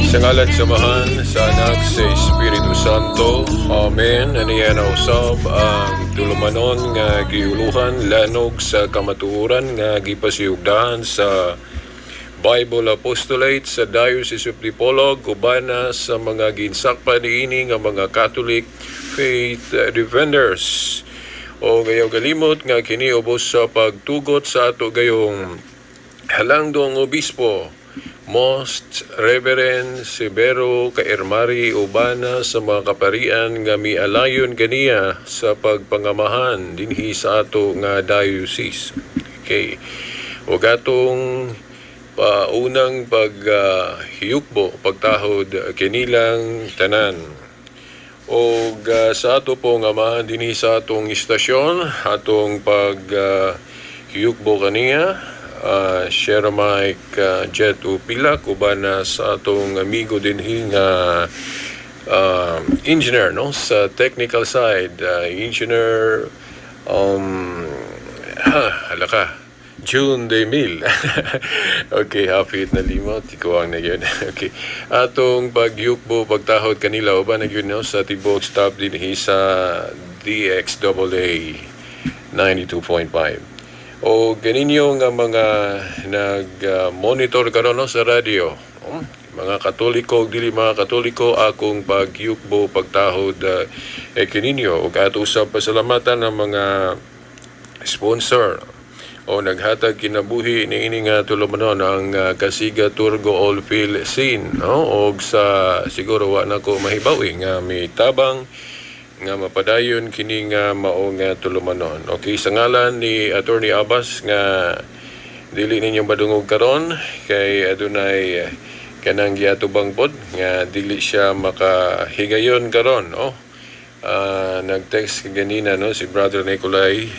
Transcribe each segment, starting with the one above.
Sa ngalan samahan sa anak sa Espiritu Santo. Amen. Aniya na usab ang tulumanon nga giuluhan lanog sa kamatuoran nga gipasiugdahan sa Bible Apostolate sa Diocese of Dipolog ubana sa mga ginsakpan niini nga mga Catholic Faith Defenders. O gayaw galimot nga kini ubos sa pagtugot sa ato gayong halangdong obispo Most Reverend Severo Kairmari ubana sa mga kaparian nga mialayon ganiya sa pagpangamahan dinhi sa ato nga diocese. Okay. O gatong paunang paghiyukbo pagtahod kinilang tanan. O sa ato pong amahan dinhi sa atong istasyon atong paghiyukbo kaniya Share Mike Jet Upila kubana sa atong amigo din nga engineer no sa technical side engineer halaka June Demil. Okay, hapit na limot ikuwang na yun. Okay, atong pagyukbo pagtahod kanila uban na yun no sa tibok stop din sa DXAA 92.5. O ganinyo nga mga nag-monitor karon no, sa radio. Mga Katoliko, dili mga Katoliko, akong pagyukbo, pagtahod kaninyo. O katusap pasalamatan ng mga sponsor o naghatag kinabuhi niini nga tulumanon ang Kasiga Turgo Oilfield Scene. No? O sa siguro wa na ko mahibawi nga may tabang nga mapadayon kini nga mao nga tulumanon. Okay, sa ngalan ni Attorney Abbas nga dili ninyong madungog karon kay adunay kanang giatubang pod nga dili siya makahigayon karon, no? Nag-text ganina no si Brother Nicolay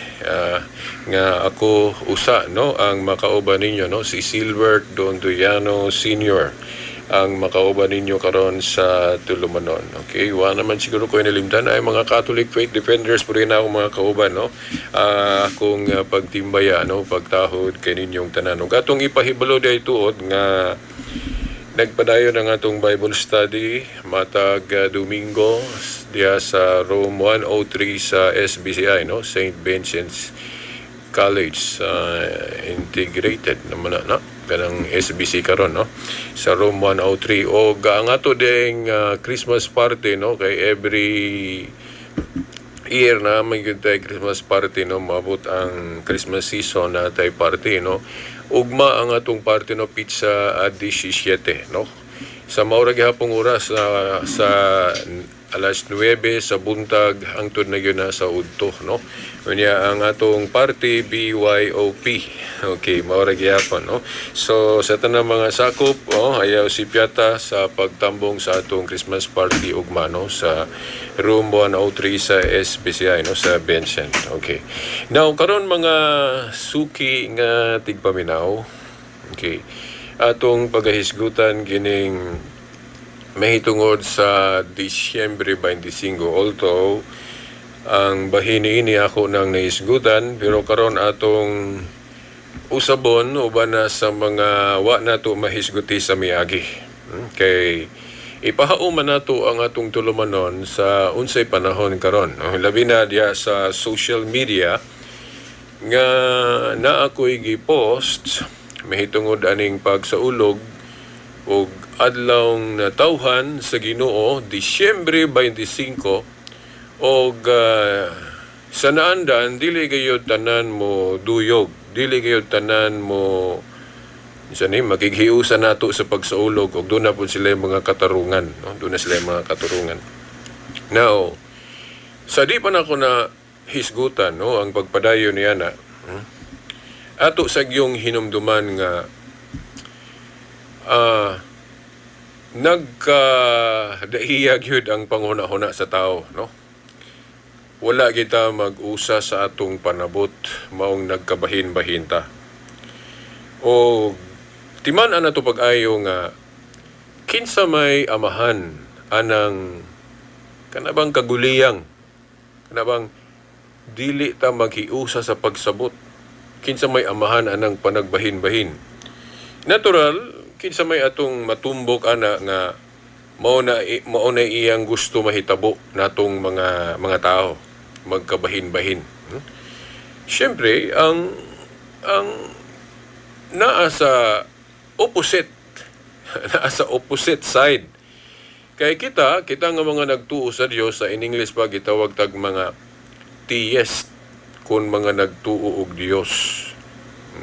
nga ako usa no ang makauban ninyo no si Silbert Don Duyano Sr. ang makauban ninyo karon sa tulumanon. Okay, wa naman siguro ko inalimtan ay mga Catholic Faith Defenders po rin ako mga kauban no. Kung pagtimbaya no pagtahod kay ninyong tanan. Ug atong ipahibalo day tuod nga nagpadayon ang atong Bible study matag Domingo diya sa Rome 103 sa SBCI no, St. Vincent's College integrated naman na kanang SBC karon no sa Rome 103 o ang ato ding Christmas party no kay every year na may gyud tay Christmas party no maabot ang Christmas season na tay party no ugma ang atong party no pizza at 17 no sa maura gihapong oras sa alas 9 sa buntag hangtod na gyud na sa udto no unya ang atong party BYOP. Okay, maura gihapon no so sa tanang mga sakop ayaw si Piata sa pagtambong sa atong Christmas party ugma no sa room 103 sa SBCI no sa Vincent. Okay, now karon mga suki nga tigpaminaw. Okay, atong pagahisgutan kining mahitungod sa Disyembre 25 although ang bahini ini ako nang naisgutan pero karon atong usabon uban na sa mga wa nato mahisguti sa miagi. Kay ipahauman nato ang atong tulumanon sa unsay panahon karon labi na diya sa social media nga na ako'y gipost mahitungod aning pagsaulog og adlaw na tawhan sa Ginoo Disyembre 25 og sa naandan dili gayud tanan mo duyog, dili gayud tanan mo makighiusan nato sa pagsaulog og doon na po sila mga katarungan no doon na sila mga katarungan. Now sa di pa na ko na hisgutan no ang pagpadayon niya na ato sa gyong hinumduman nga nagkadahiyag yun ang panghuna-huna sa tao, no? Wala kita mag-usa sa atong panabot maong nagkabahin-bahin ta. O timan ana to pag-ayo nga kinsa may amahan anang kanabang kaguliyang kanabang dili ta maghiusa sa pagsabot kinsa may amahan anang panagbahin-bahin. Natural kinsa may atong matumbok ana nga mao na iyang gusto mahitabo natong mga tao magkabahin-bahin. Siyempre, ang naa sa opposite naa sa opposite side. Kay kita nga mga nagtuo sa Dios, sa in English pa gitawag tag mga theist, kun mga nagtuo og Dios.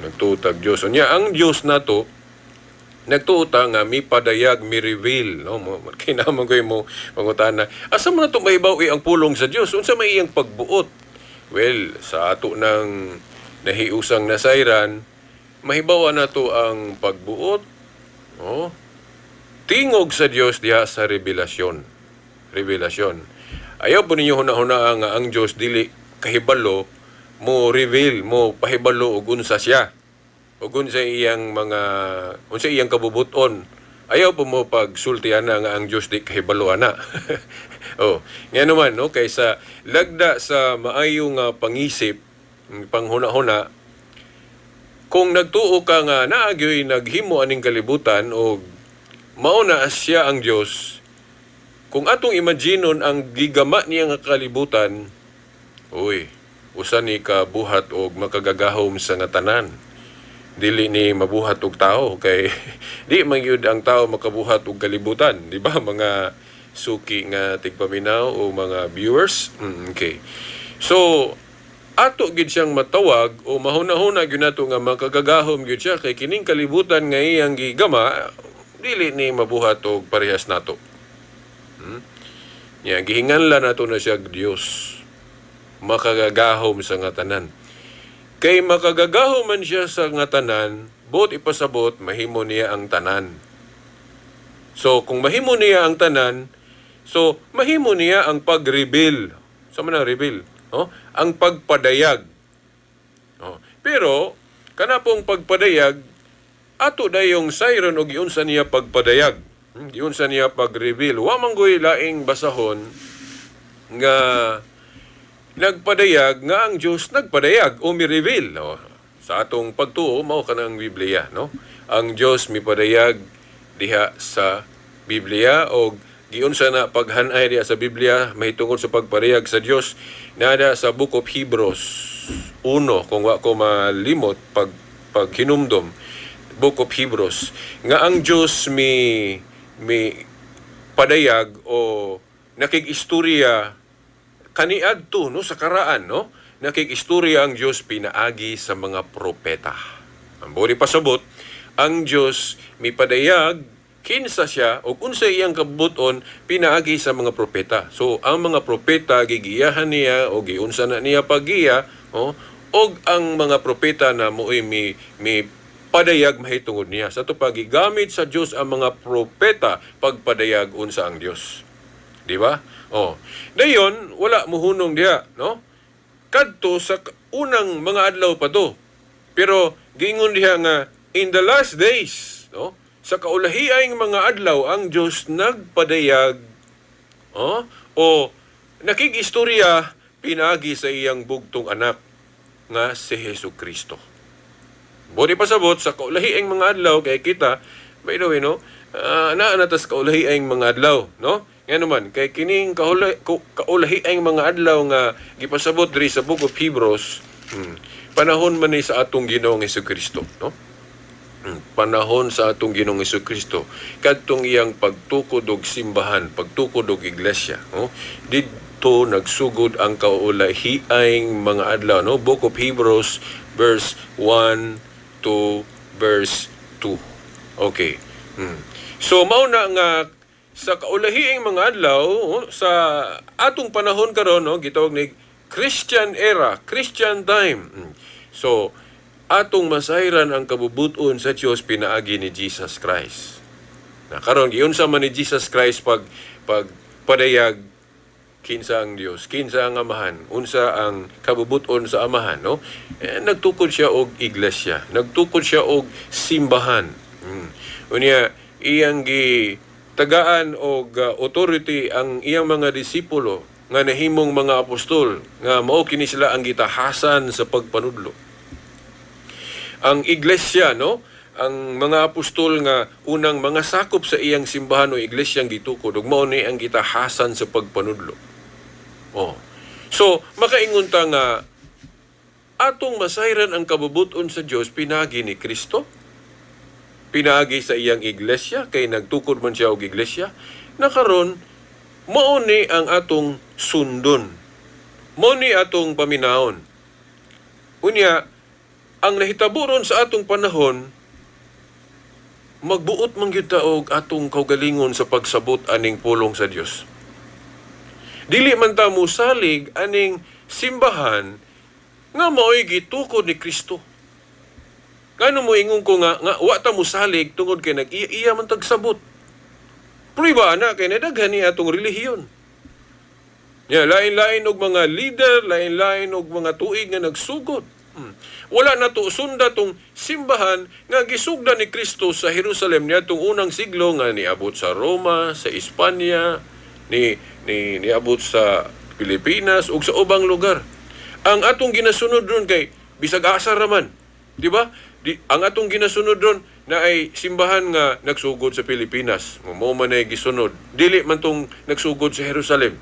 Nagtuo tag Dios. Unya ang Dios nato nagtuo ta nga mi padayag, mi reveal, no? Kinahanglan ko mo mangutana. Asa man nato mahibaw ang pulong sa Dios? Unsa may iyang pagbuot? Well, sa ato ng nahiusang nasayran, mahibaw nato ang pagbuot. Oh. Tingog sa Dios diha sa revelasyon. Revelasyon. Ayaw po ninyo huna-huna nga ang Dios dili kahibalo mo reveal, mo pahibalo og unsa siya. O unsa iyang kabubuton. Ayaw po mo pagsultihan na nga ang Diyos di kahibalo ana. Oh, nga naman no, kaysa lagda sa maayong pangisip, panghuna-huna, kung nagtuo ka nga naagyoy naghimo aning kalibutan o mauna siya ang Diyos, kung atong imaginon ang gigama niya nga kalibutan, uy, usa ni ka buhat og makagagahom sa nga tanan. Dili ni mabuhat og tao kay di man gyud ang tao makabuhat og kalibutan, di ba mga suki nga tigpaminaw o mga viewers? Okay. So ato gid siyang matawag o mahuna-huna gyud nato nga makagagahom gyud siya kay kining kalibutan nga iyang gigama dili ni mabuhat og parehas nato. Ya gihinganlan nato na siya Dios. Makagagahom sa nga tanan. Kay makagagahom man siya sa nga tanan, bot ipasabot, mahimo niya ang tanan. So, kung mahimo niya ang tanan, so, mahimo niya ang pag-reveal. Sa man ang reveal? Oh? Ang pagpadayag. Oh. Pero, kanapong pagpadayag, ato dayong sayron o giunsa niya pagpadayag. Giunsa niya pag-reveal. Wa man goy laing basahon nga nagpadayag nga ang Diyos nagpadayag o mi-reveal. No? Sa atong pagtuo, mao ka ng Biblia. No? Ang Diyos mipadayag diha sa Biblia o giunsa na paghanay diha sa Biblia mahitungod sa pagpadayag sa Diyos nada sa Book of Hebrews 1, kung wa ko malimot paghinumdom. Book of Hebrews. Nga ang Diyos mi padayag o nakig-istorya kaniadto no sa karaan no nakikistorya ang Dios pinaagi sa mga propeta. Ang buri pasabot ang Dios mipadayag kinsa siya o unsa iyang kabuton pinaagi sa mga propeta. So ang mga propeta gigiyahan niya o giunsa na niya pagiya og ang mga propeta na moy mi padayag mahitungod niya. Sa to pagigamit sa Dios ang mga propeta pagpadayag unsa ang Dios. Di ba? Oh. Dayon, wala muhunong diha, no? Kadto sa unang mga adlaw pa to. Pero giingon diha nga in the last days, no? Sa kaulahiang mga adlaw ang Dios nagpadayag o nakig-istorya pinagi sa iyang bugtong anak nga si Hesukristo. Bodi pasabot sa kaulahiang mga adlaw kay kita, by the way, no? Naanatas kaulahiang mga adlaw, no? Nga naman, kay kining kaulahiang mga adlaw nga gipasabot diri sa Book of Hebrews, panahon man ni sa atong Ginoong Hesukristo, no? Panahon sa atong Ginoong Hesukristo, kadtong iyang pagtukod og simbahan, pagtukod og iglesia, no? Dito nagsugod ang kaulahiang mga adlaw, no? Book of Hebrews verse 1 to verse 2. Okay. So mao na nga sa kaulahiing mga adlaw sa atong panahon karon no gitawag ni Christian era, Christian time. So atong masayran ang kabubuton sa Dios pinaagi ni Jesus Christ. Na karon giunsa man ni Jesus Christ pagpadayag kinsa ang Dios, kinsa ang Amahan, unsa ang kabubuton sa Amahan, no? Nagtukod siya og iglesia, nagtukod siya og simbahan. Unya iyang tagaan og authority ang iyang mga disipulo nga nahimong mga apostol nga mao kini sila ang gitahasan sa pagpanudlo. Ang iglesia no ang mga apostol nga unang mga sakop sa iyang simbahan o iglesyang gitukod ug mao ni ang gitahasan sa pagpanudlo. Oh. So, makaingon ta nga atong masayran ang kabubuton sa Dios pinagi ni Kristo. Pinagi sa iyang iglesia kay nagtukod man siya og iglesia. Nakaron mao ni ang atong sundon. Mao ni atong paminahon. Unya, ang nahitabo ron sa atong panahon, magbuot man gyud ta og atong kaugalingon sa pagsabot aning pulong sa Dios. Dili man ta musalig aning simbahan nga mao'y gitukod ni Kristo. Ngano mo ingon ko nga wa ta musalig tungod kay nag-iya man tagsabot. Prueba na kay nadaghan ni atong relihiyon. Ya, lain-lain og mga leader, lain-lain og mga tuig nga nagsugod. Wala na to sunda tong simbahan nga gisugda ni Kristo sa Jerusalem niadtong unang siglo nga niabot sa Roma, sa Espanya, niabot sa Pilipinas ug sa ubang lugar. Ang atong ginasunod ron kay bisag asa raman, di ba? Ang atong ginasunod ron na ay simbahan nga nagsugod sa Pilipinas. Mao man ay gisunod. Dili man tong nagsugod sa Jerusalem.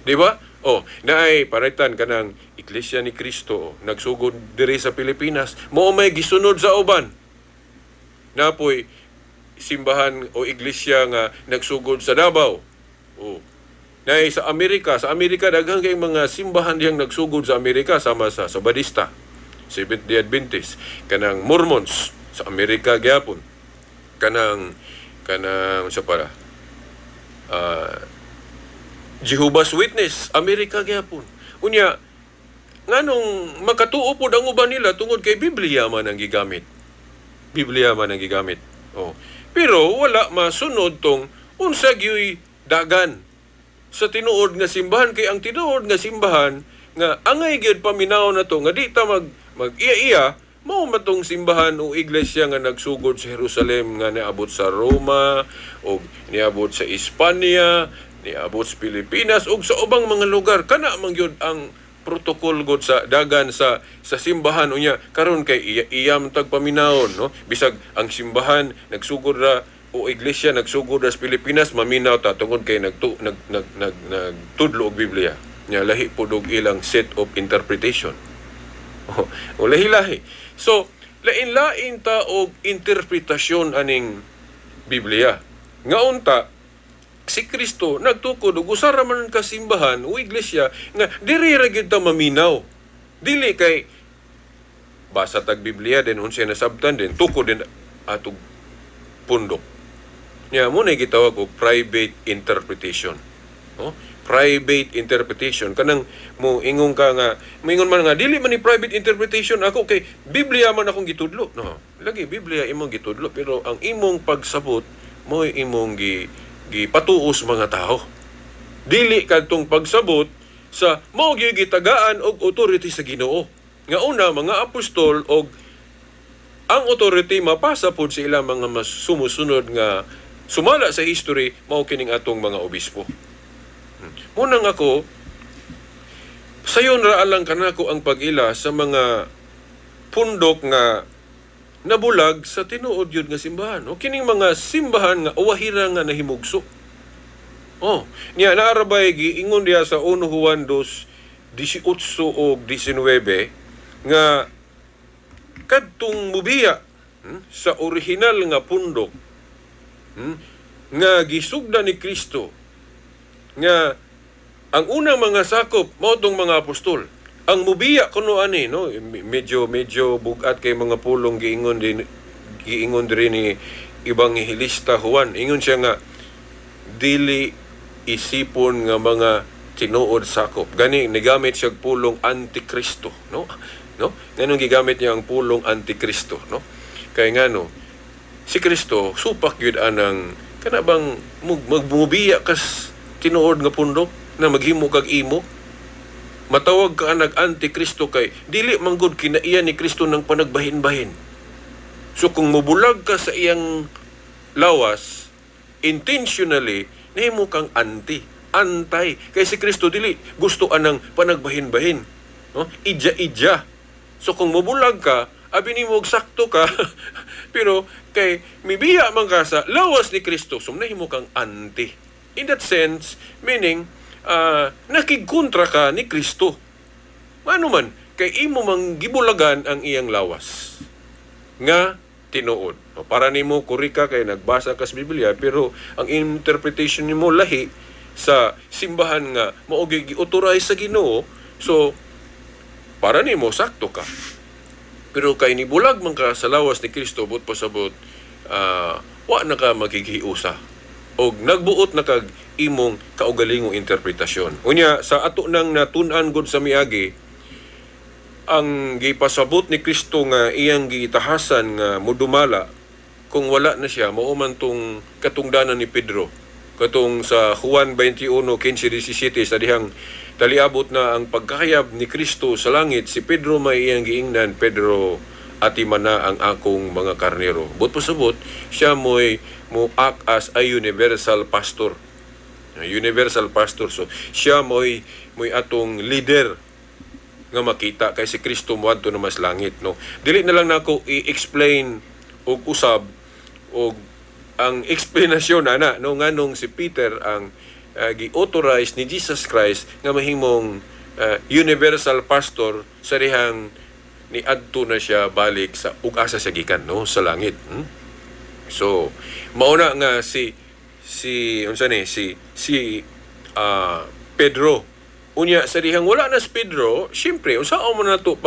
Di ba? Naay paritan kanang Iglesia ni Kristo nagsugod diri sa Pilipinas, mao may gisunod sa uban. Napoy simbahan o iglesia nga nagsugod sa Davao. Naay sa Amerika daghang kay mga simbahan diyang nagsugod sa Amerika sama sa Sabadista, Seventh-day Adventist, kanang Mormons sa Amerika gyapon. Kanang sa para Jehovah's Witness, Amerika gyapon. Unya, nganong makatuo po ang uban nila tungod kay Biblia man ang gigamit. Biblia man ang gigamit. Pero wala masunod tong unsa gyud dagan sa tinuod nga simbahan kay ang tinuod nga simbahan nga angay gyud paminaw na to nga di ta mag-iya-iya mao matong simbahan o iglesia nga nagsugod sa Jerusalem nga niabot sa Roma o niabot sa Espanya, niabot sa Pilipinas ug sa ubang mga lugar. Kana man gyud ang protocol god sa dagan sa simbahan unya karon kay iyam tag paminawon, no? Bisag ang simbahan nagsugod ra o iglesia nagsugod ra sa Pilipinas, maminaw ta tungod kay nagtudlo og Biblia. Nya lahi pud og ilang set of interpretation. O lahi-lahi. So, lain-lain ta og interpretasyon aning Biblia. Nga unta si Kristo nagtukod ug usara man ka simbahan o iglesia nga diri ra gyud ta maminaw. Dili kay basa tag Biblia din unsay nasabtan din tukod din atog pundok. Nya mo na gitawag og private interpretation. Private interpretation kanang mo ingon ka nga moingon man nga dili man ni private interpretation ako kay Biblia man akong gitudlo. No, lagi Biblia imong gitudlo pero ang imong pagsabot mo imong gipatuos mga tao. Dili kadtong pagsabot sa mao gyud gitagaan og authority sa Ginoo. Nga una mga apostol og ang authority mapasa pod sa ilang mga mas sumusunod nga sumala sa history mao kining atong mga obispo. Munang ako sayon ra alang kanako ang pag-ila sa mga pundok nga nabulag sa tinuod yun nga simbahan. O kining mga simbahan nga uwahira nga nahimugso. Niya naarabay giingon diya sa 1 Juan 2:18 o 19 nga kadtong mubiya sa orihinal nga pundok nga gisugda ni Kristo nga ang unang mga sakop mao tong mga apostol. Ang mubiya kuno ani no medyo bugat kay mga pulong giingon diri ni Ebanghilista Juan. Ingon siya nga dili isipon nga mga tinuod sakop. Gani nigamit siya pulong antikristo, no? Nganong gigamit niya ang pulong antikristo, no? Kay ngano si Kristo supak gyud anang kana bang magmubiya kas tinuod nga pundok na maghimo kag imo. Matawag ka nag-antikristo kay dili manggod kinaiya ni Kristo ng panagbahin-bahin. So kung mubulag ka sa iyang lawas, intentionally, nahimo kang antay. Kay si Kristo dili gusto anang panagbahin-bahin. No? Idya. So kung mubulag ka, abi nimo og sakto ka, Pero kay mibiya man ka sa lawas ni Kristo, so nahimo kang anti. In that sense, meaning nakigkontra ka ni Kristo. Ano man, kay imo mang gibulagan ang iyang lawas nga tinuod. Para nimo kurika kay nagbasa ka sa Biblia, pero ang interpretation nimo lahi sa simbahan nga mao gi-authorize sa Ginoo, so para nimo sakto ka. Pero kay nibulag man ka sa lawas ni Kristo, but pasabot wa na ka maghihiusa og nagbuot na kag imong kaugalingong interpretasyon. Unya sa ato nang natun-an gud sa miagi, ang gipasabot ni Kristo nga iyang gitahasan nga modumala, kung wala na siya, mao man tong katungdanan ni Pedro. Katong sa Juan 21:15-17, sa dihang taliabot na ang pagkakayab ni Kristo sa langit, si Pedro may iyang giingnan, Pedro, atiman na ang akong mga karnero. But pasabot, siya mo'y act as a universal pastor. Universal pastor. So, siya mo'y atong leader nga makita kay si Kristo moadto na mas langit, no. Dili na lang nako i-explain og usab og ang explanation ana no nganong si Peter ang gi-authorize ni Jesus Christ nga mahimong universal pastor sa dihang niadto na siya balik sa ug-asa sa gikan, no, sa langit. So mauna nga si Pedro. Unya sa dihang wala na si Pedro, siyempre unsaon man nato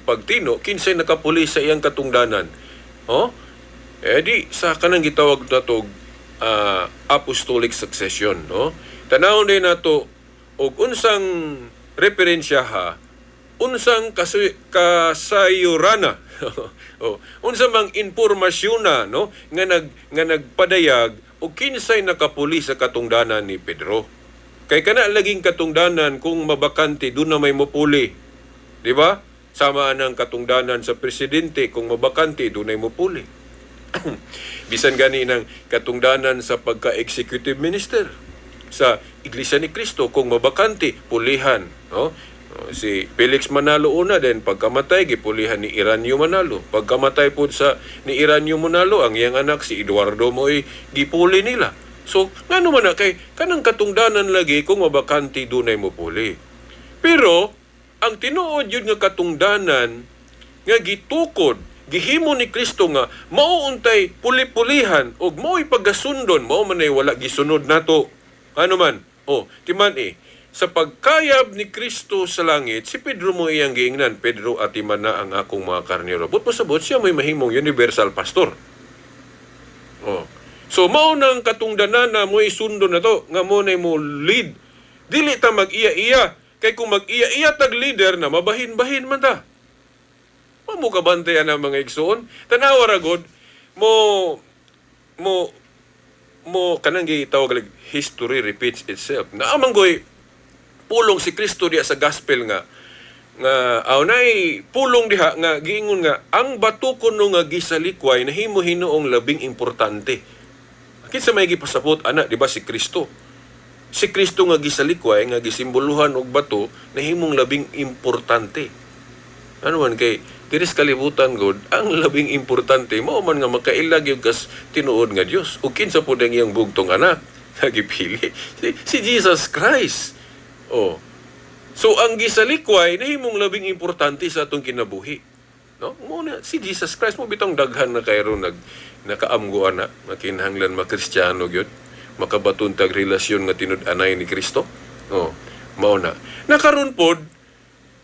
pagtino kinsay nakapulis sa iyang katungdanan. Di sa kanang gitawag nato apostolic succession, no. Tanawon din nato og unsang referensya ha, unsang kasayurana unsa mang impormasyon na, no, nga nagpadayag og kinsay nakapuli sa katungdanan ni Pedro. Kay kana laging katungdanan kung mabakante doon na may mupuli. Di ba? Sama ang katungdanan sa presidente, kung mabakante doon ay mupuli. Bisan gani ng katungdanan sa pagka-executive minister sa Iglesia ni Cristo, kung mabakante, pulihan, no? Si Felix Manalo una, din pagkamatay gipulihan ni Iranyo Manalo. Pagkamatay po ni Iranyo Manalo, ang iyang anak si Eduardo Moy gipuli nila. So, nga naman na kay kanang katungdanan lagi kung mabakante dunay mo puli. Pero, ang tinuod yun nga katungdanan nga gitukod, gihimo ni Kristo nga mauuntay puli-pulihan o mao'y paggasundon, mao man ay wala gisunod nato. Ano man? Timan sa pagkayab ni Kristo sa langit, si Pedro mo iyang giingnan, Pedro, atiman na ang akong mga karnero. But pasabot, siya may mahimong universal pastor. So, mao nang katungdanan na mo'y sundo na to, nga mo na mo lead. Dili ta mag-iya-iya. Kay kung mag-iya-iya tag leader na, mabahin-bahin man ta. Mamu kabantayan ang mga igsoon. Tanawa ragod, kanang gitawag history repeats itself. Naamanggoy, pulong si Kristo diya sa gospel nga aunay pulong diha nga giingon nga ang bato kuno nga gisalikway nahimo hinuong labing importante. Kinsa may gipasabot ana, di ba, si Kristo? Si Kristo nga gisalikway nga gisimboluhan og bato nahimong labing importante. Ano man kay diris kalibutan god ang labing importante mao man nga makailag yung kas tinuod nga Dios. Ug kinsa pud ang iyang bugtong anak nga gipili? Si Jesus Christ. So ang gisalikway nahimong labing importante sa atong kinabuhi. No? Muna si Jesus Christ mo bitong daghan na kayro nakaamgo ana, makinahanglan makristyano gyud, makabatuntag relasyon nga tinud-anay ni Kristo. Mao na. Nakaron pod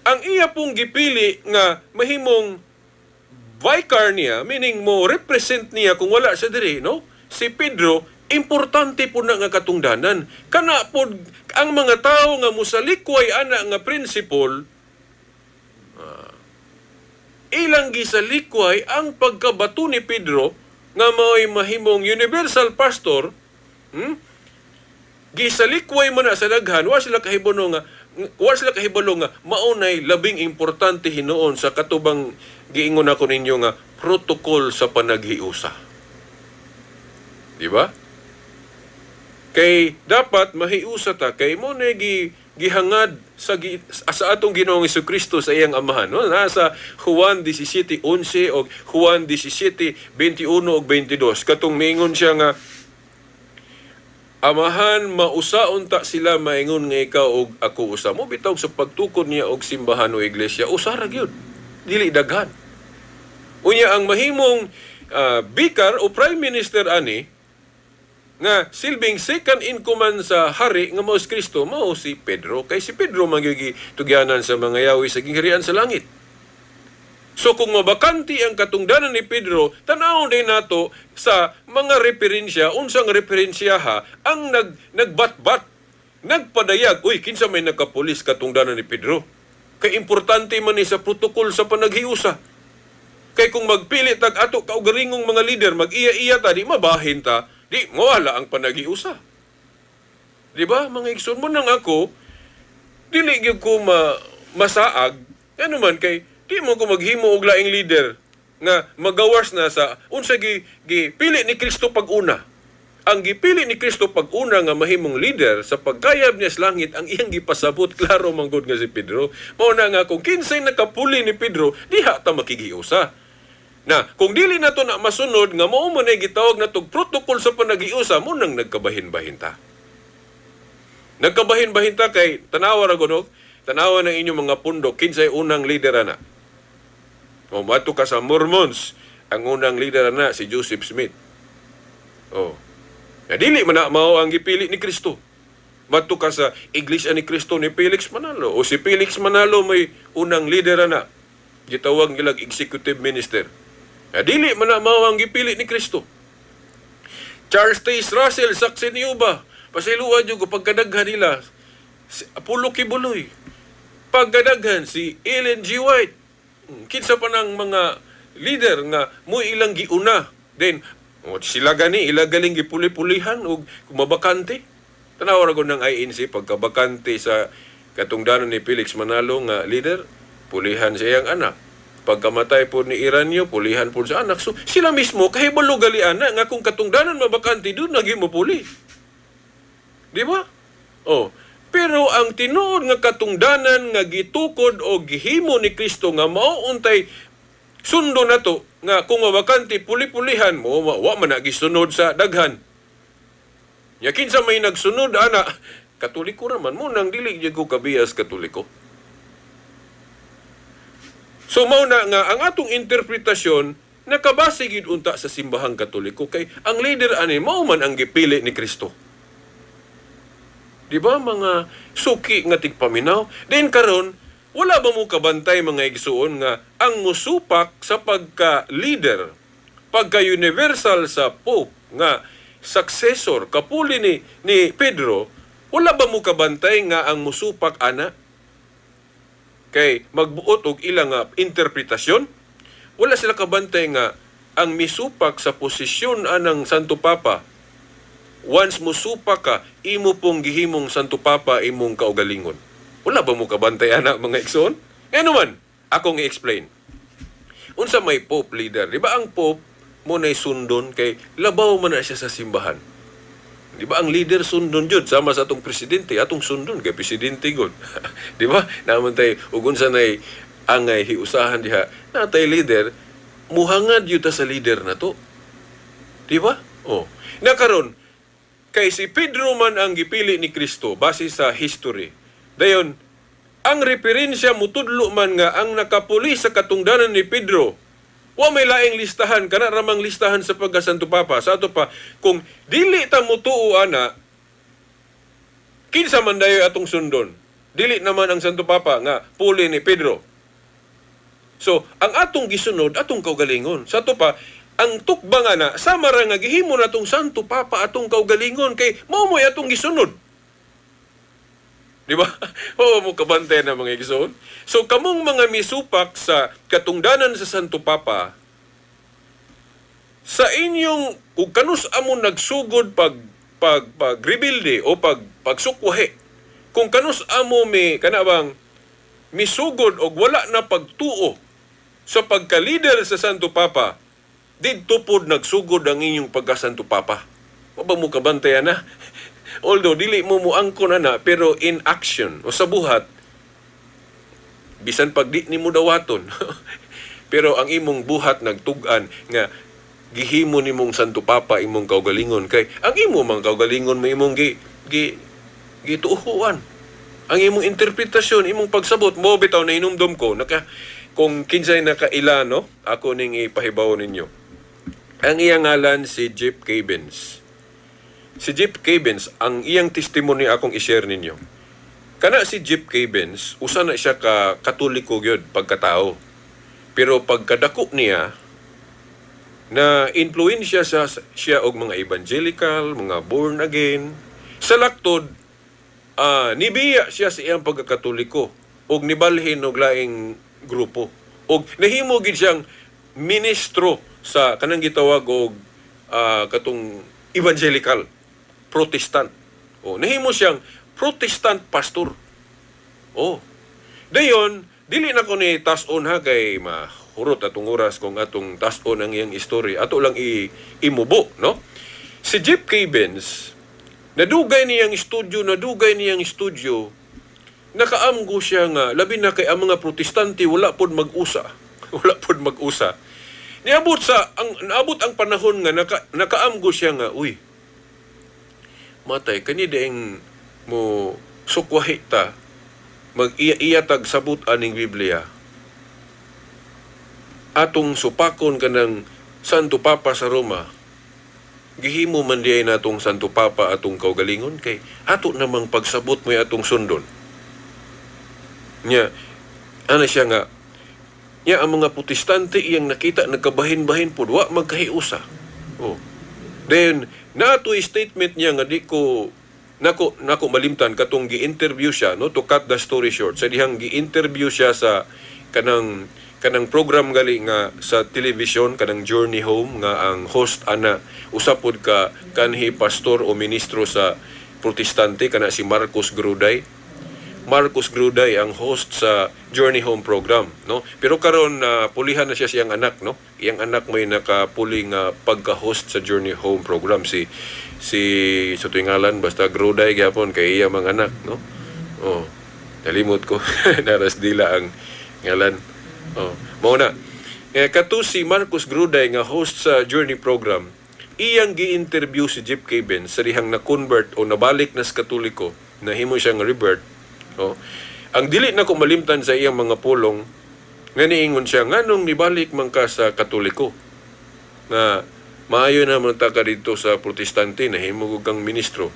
ang iya pong gipili nga mahimong vicar niya, meaning mo represent niya kung wala siya diri, no? Si Pedro, importante po na nga katungdanan. Kana po ang mga tao nga musalikway ana nga principle, ilang gisalikway ang pagkabato ni Pedro nga mao'y mahimong universal pastor, gisalikway mo na sa daghan, wa sila kahibalo nga maunay labing importante hinuon sa katubang giingon ako ninyo nga protocol sa panaghiusa. Di ba? Kay dapat mahiusa ta kay mo na gihangad sa atong Ginoong Jesucristo sa iyang amahan. No? Nasa Juan 17:11 o Juan 17:21 o 22. Katong mingon siya nga, amahan, mausaon ta sila maingon nga ikaw og ako usa. Mo bitaw sa pagtukod niya og simbahan o iglesia, usara gyud. Dili daghan. Unya ang mahimong bikar o prime minister ani nga silbing second in command sa hari nga mao si Kristo, mao si Pedro. Kay si Pedro magyugi tugyanan sa mga yawi sa gingharian sa langit. So kung mabakante ang katungdanan ni Pedro, tanaw din nato sa mga referensya, unsang referensya ha, ang nagbatbat, nagpadayag, uy, kinsa may nakapulis katungdanan ni Pedro. Kay importante man ni sa protokol sa panaghiusa. Kay kung magpili tag ato kaugaringong mga leader, mag-iya-iya ta, di mabahin ta, di mawala ang panaghiusa. Di ba, mga igsoon mo nang ako, dili gyud ko masaag, ano man kay, di mo ko maghimo og laing leader nga magawas na sa unsa gipili ni Kristo pag-una. Ang gipili ni Kristo pag-una nga mahimong leader sa pagkayab niya sa langit, ang iyang gipasabot, klaro manggod nga si Pedro. Mao na nga kung kinsay nakapuli ni Pedro, diha ta makigiusa. Na kung dili nato na masunod nga mao man ay gitawag natog protocol sa panaghiusa, mo nang nagkabahin-bahin ta. Nagkabahin-bahin ta kay tanawa ra gunok, tanawa ng inyong mga pundok kinsay unang leader ana. O mato ka sa Mormons, ang unang leader na si Joseph Smith. Oh. Na dili man na mao ang gipili ni Kristo. Mato ka sa Iglesia ni Kristo ni Felix Manalo, o si Felix Manalo may unang leader na gitawag nilang executive minister. Na dili man na mao ang gipili ni Kristo. Charles Taze Russell, saksi niyo ba? Pasiluan yung pagkadaghan nila. Si Apollo Kibuloy. Pagkadaghan si Ellen G. White. Kinsa pa ng mga leader nga mo ilang giuna. Then, sila gani, ilagaling gipuli-pulihan o kumabakante. Tanawa ko ng INC, pagkabakante sa katungdanan ni Felix Manalo nga leader, pulihan sa iyang anak. Pagkamatay po ni Iranyo, pulihan po sa anak. So, sila mismo, kahibalo galian na nga kung katungdanan mabakante, doon naging mapuli. Di ba? Oh. Pero ang tinuod nga katungdanan nga gitukod o gihimo ni Kristo nga mauuntay sundo na to nga kung mabakante puli-pulihan mo, wa man nagisunod sa daghan. Ya kinsa may nagsunod ana, Katoliko raman mo nang dili gyud ko kabiyas Katoliko. So mao na nga ang atong interpretasyon nakabase gid unta sa simbahang Katoliko kay ang leader ani mao man ang gipili ni Kristo. Di ba mga suki nga tigpaminaw? Then karon wala ba mo kabantay mga igsuon nga ang musupak sa pagka-leader, pagka-universal sa Pope nga successor, kapuli ni Pedro, wala ba mo kabantay nga ang musupak ana? Kay magbuot og ilang interpretasyon? Wala sila kabantay nga ang misupak sa posisyon anang Santo Papa. Once musupak ka, imo pong gihimong Santo Papa imong kaugalingon. Wala ba mo kabantay ana mga igsoon? Ano man, akong i-explain. Unsa may Pope leader, di ba ang Pope mo na'y sundon kay labaw man na siya sa simbahan. Di ba ang leader sundon jud sama sa atong presidente, atong sundon kay presidente gud. Di ba? Naman tay ug unsa nay angay hiusahan diha, natay leader muhangad yun ta sa leader na to. Di ba? Oh. Na karon kay si Pedro man ang gipili ni Kristo base sa history. Dayon, ang referensya mutudlo man nga ang nakapuli sa katungdanan ni Pedro, wa may laing listahan, kana ramang listahan sa pagka-Santo Papa. Sa ato pa, kung dili ta mutuo ana, kinsa man dayo atong sundon. Dili naman ang Santo Papa nga puli ni Pedro. So, ang atong gisunod, atong kaugalingon. Sa ato pa, ang tukbang ana, sama ra nga gihimo natong Santo Papa atong kaugalingon kay mao mo'y atong gisunod. Di ba? Oo mo kabantay na mga igsoon. So, kamong mga misupak sa katungdanan sa Santo Papa, sa inyong, kung kanus amon nagsugod pag-rebuilde o pagsukwahe, kung kanus amo may kanabang misugod o wala na pagtuo sa pagka-leader sa Santo Papa, didto pod nagsugod ang inyong pagka-Santo Papa. O ba mo kabantayan na? Although dili mo muangkon ana pero in action o sa buhat bisan pag di nimo dawaton. Pero ang imong buhat nagtug-an nga gihimo nimong Santo Papa imong kaugalingon kay ang imo mang kaugalingon mo imong gituuhan. Ang imong interpretasyon, imong pagsabot mo bitaw na inumdom ko kung kinsay nakaila no, ako ning ipahibaw ninyo. Ang iyang ngalan si Jeff Cavins. Si Jeff Cavins, ang iyang testimony akong i-share ninyo. Kana si Jeff Cavins, usa na siya ka katoliko gyud pagkatao. Pero pagkadako niya, na influensya siya og mga evangelical, mga born again. Sa laktod, nibiya siya sa iyang pagkakatoliko og nibalhin og laing grupo. Og nahimo gid siyang ministro sa kanang gitawag og katong evangelical Protestant. Nahimo siyang Protestant pastor. Dayon, dili na ko ni tas-on ha kay mahurot atong oras kung atong tas-on ang iyang istorya. Ato lang imubo, no? Si Jeff Cavins, nadugay niyang studio, nakaamgo siya nga, labi na kay ang mga protestante, wala pod mag-usa. Naabot ang panahon nga, nakaamgo siya nga, matay, kani daing mo sukwahi ta, mag-iya-iyatag sabot aning Biblia. Atong supakon ka ng Santo Papa sa Roma, gihimo man diay natong Santo Papa atong kaugalingon, kay ato namang pagsabot mo atong sundon. Ano siya nga, ang mga protestante iyang nakita, nagkabahin-bahin po, wa magkahiusa. Then, nato'y statement niya nga di ko nako malimtan katong gi-interview siya, no, to cut the story short. Sa dihang gi-interview siya sa kanang program gali nga sa television, kanang Journey Home, nga ang host ana usapod ka kanhi pastor o ministro sa protestante, kana si Marcos Gruday ang host sa Journey Home program, no? Pero karon pulihan na siya siyang anak, no? Iyang anak may nakapuling pagka-host sa Journey Home program, si sa ngalan basta Gruday gyapon kay iya mga anak, no? Nalimot ko. Naras dila ang ngalan. Mao na. Kato si Marcos Gruday nga host sa Journey program, iyang gi-interview si Jeff Cavins sa dihang na-convert o nabalik na sa Katoliko, nahimo siyang revert. Ang dili na ko malimtan sa iyang mga pulong, nga niingon siya, nganong nibalik man ka sa Katoliko? Na maayo na man ta ka dito sa protestante, nahimo kang ministro.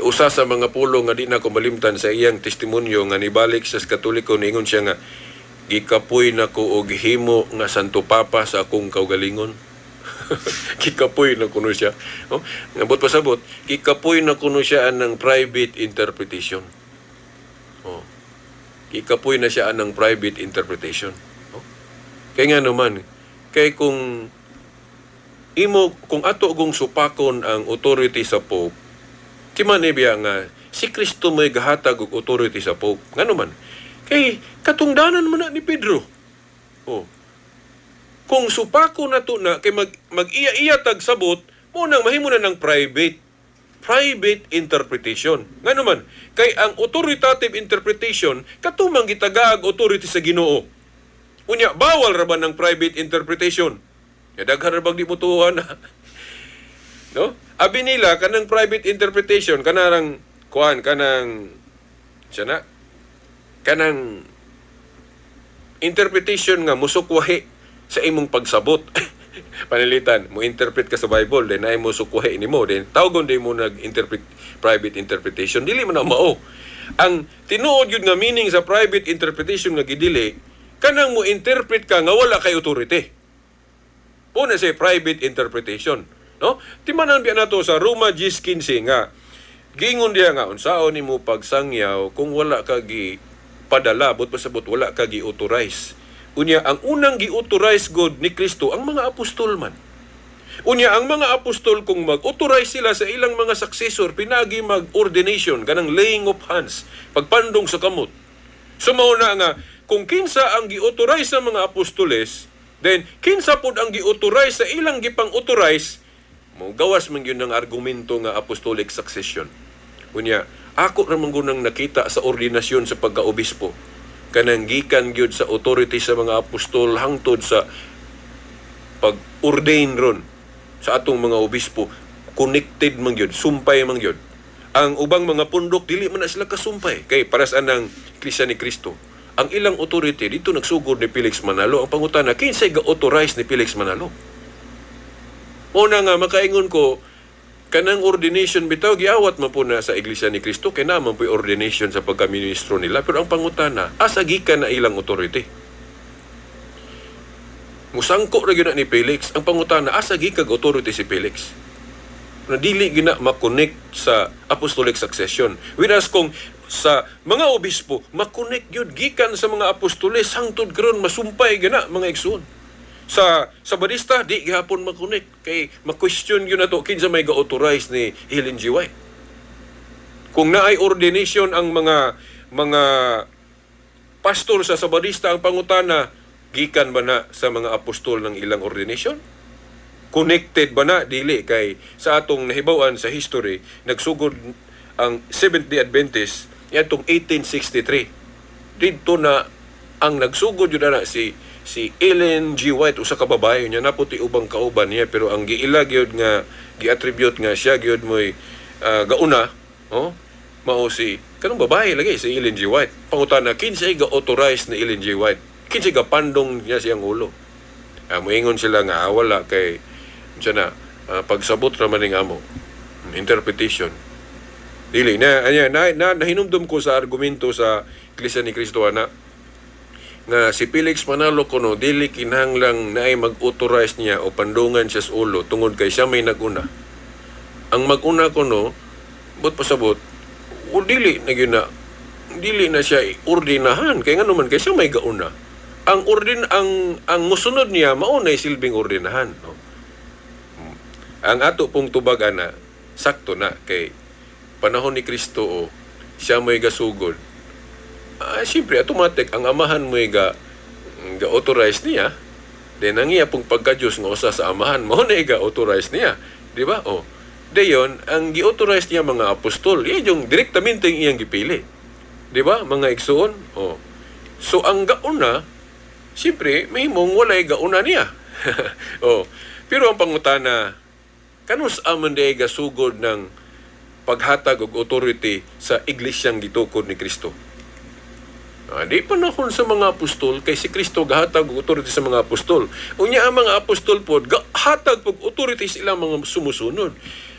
Usa sa mga pulong nga di na ko malimtan sa iyang testimonyo nga nibalik sa Katoliko, niingon siya nga, gikapoy na ko og himo nga Santo Papa sa akong kaugalingon. Kikapoy na kuno siya. Ngabot pasabot, kikapoy na kuno siya ng private interpretation. Kikapoy na siya ng private interpretation. Kaya nga naman, kung ato gong supakon ang authority sa Pope, timan biya nga si Kristo may gahatag og authority sa Pope. Nga naman, kay katungdanan mo na ni Pedro. Kung supako na to na, kay mag-iya-iya sabot, mo nang mahimo na ng private interpretation. Nga naman, kay ang authoritative interpretation, katumang gitagaag authority sa Ginoo. Unya, bawal ra ba ng private interpretation? Daghan ra bang di mo tuhuan na? No? Abi nila, kanang private interpretation, kanang interpretation nga musukwahi sa imong pagsabot. Panilitan, mo interpret ka sa Bible, then ay mo sukwahi nimo, then tawgon din mo nag-interpret private interpretation, dili man na mao. Ang tinuod yun nga meaning sa private interpretation nga gidili, kanang mo interpret ka nga wala kay authority. Una say private interpretation, no? Timanan biya nato sa Roma 10:15 nga giingon diya nga unsaon nimo pagsangyaw kung wala ka gi padala, but pasabot wala ka gi authorize. Unya, ang unang gi-authorize God ni Kristo, ang mga apostol man. Unya, ang mga apostol, kung mag-authorize sila sa ilang mga successor, pinagi mag-ordination, ganang laying of hands, pagpandong sa kamot. So, mauna nga, kung kinsa ang gi-authorize sa mga apostoles, then, kinsa pod ang gi-authorize sa ilang gipang-authorize, Mo gawas man gyud ng argumento nga apostolic succession. Unya, ako ra man gunang nakita sa ordinasyon sa pagkaobispo kanang gikan gyud sa authority sa mga apostol hangtod sa pag-ordain ron sa atong mga obispo, connected man gyud, sumpay man gyud. Ang ubang mga pundok dili man na sila kasumpay kay para sa anang Iglesia ni Cristo. Ang ilang authority dito nagsugod ni Felix Manalo. Ang pangutana, kinsay ga-authorize ni Felix Manalo? Una nga makaingon ko, kanang ordination bitaw giawat man po na sa Iglesia ni Cristo kay naman po ordination sa pagkaministro nila, pero ang pangutana, asa gikan na ilang authority? Musangko ra gyud ni Felix. Ang pangutana, asa gikag authority si Felix? Na dili gina ma-connect sa apostolic succession. Whereas kung sa mga obispo, ma-connect yun gikan sa mga apostoles hangtod karon masumpay gina mga igsoon. Sa Badista, di gihapon ma-connect kay ma-question yun na to kinsa may ga-authorize ni Ellen G. White. Kung naay ordination ang mga pastor sa Sabadista, ang pangutana, gikan ba na sa mga apostol ng ilang ordination? Connected ba na? Dili. Kay sa atong nahibawan sa history, nagsugod ang Seventh-day Adventist yatong 1863. Dito na ang nagsugod yun na si Ellen G. White, usa ka babae niya, naputi ubang kauban niya, pero ang giilag yun nga, gi-attribute nga siya yun mo'y gauna, mao si, kanong babae lagi, si Ellen G. White. Pangutana, kinsay ga-authorize ni Ellen G. White? Kinsay ga-pandong niya siyang ulo? Muingon sila nga, wala kay, siya na, pagsabot naman ng amo, interpretation. Dili, nahinumdum ko sa argumento sa Iglesia ni Cristo, nga si Felix Manalo kuno dili kinahanglang naay mag-authorize niya o pandungan siya sa ulo tungod kay siya may naguna. Ang maguna kuno, but pasabot, o dili na siya ordinahan kay ngano man kay siya may gauna. Ang musunod niya maunay silbing ordinahan, no? Ang ato pong tubag ana sakto na kay panahon ni Kristo siya may gasugod. Siyempre, automatic, ang amahan mo ga-authorize niya. Then, ang iya pong pagka-Diyos nga usa sa amahan mo na ga-authorize niya. Di ba? Dayon, ang gi-authorize niya mga apostol, yan yung direktamente iyang gipili. Di ba? Mga igsoon. So, ang gauna, siyempre, may mong walay gauna niya. Pero ang pangutana, kanus aman day gasugod ng paghatag og authority sa iglesyang gitukod ni Kristo? Di panahon sa mga apostol kay si Kristo gahatag og authority sa mga apostol. Unya ang mga apostol pod gahatag og authority sa ilang mga sumusunod.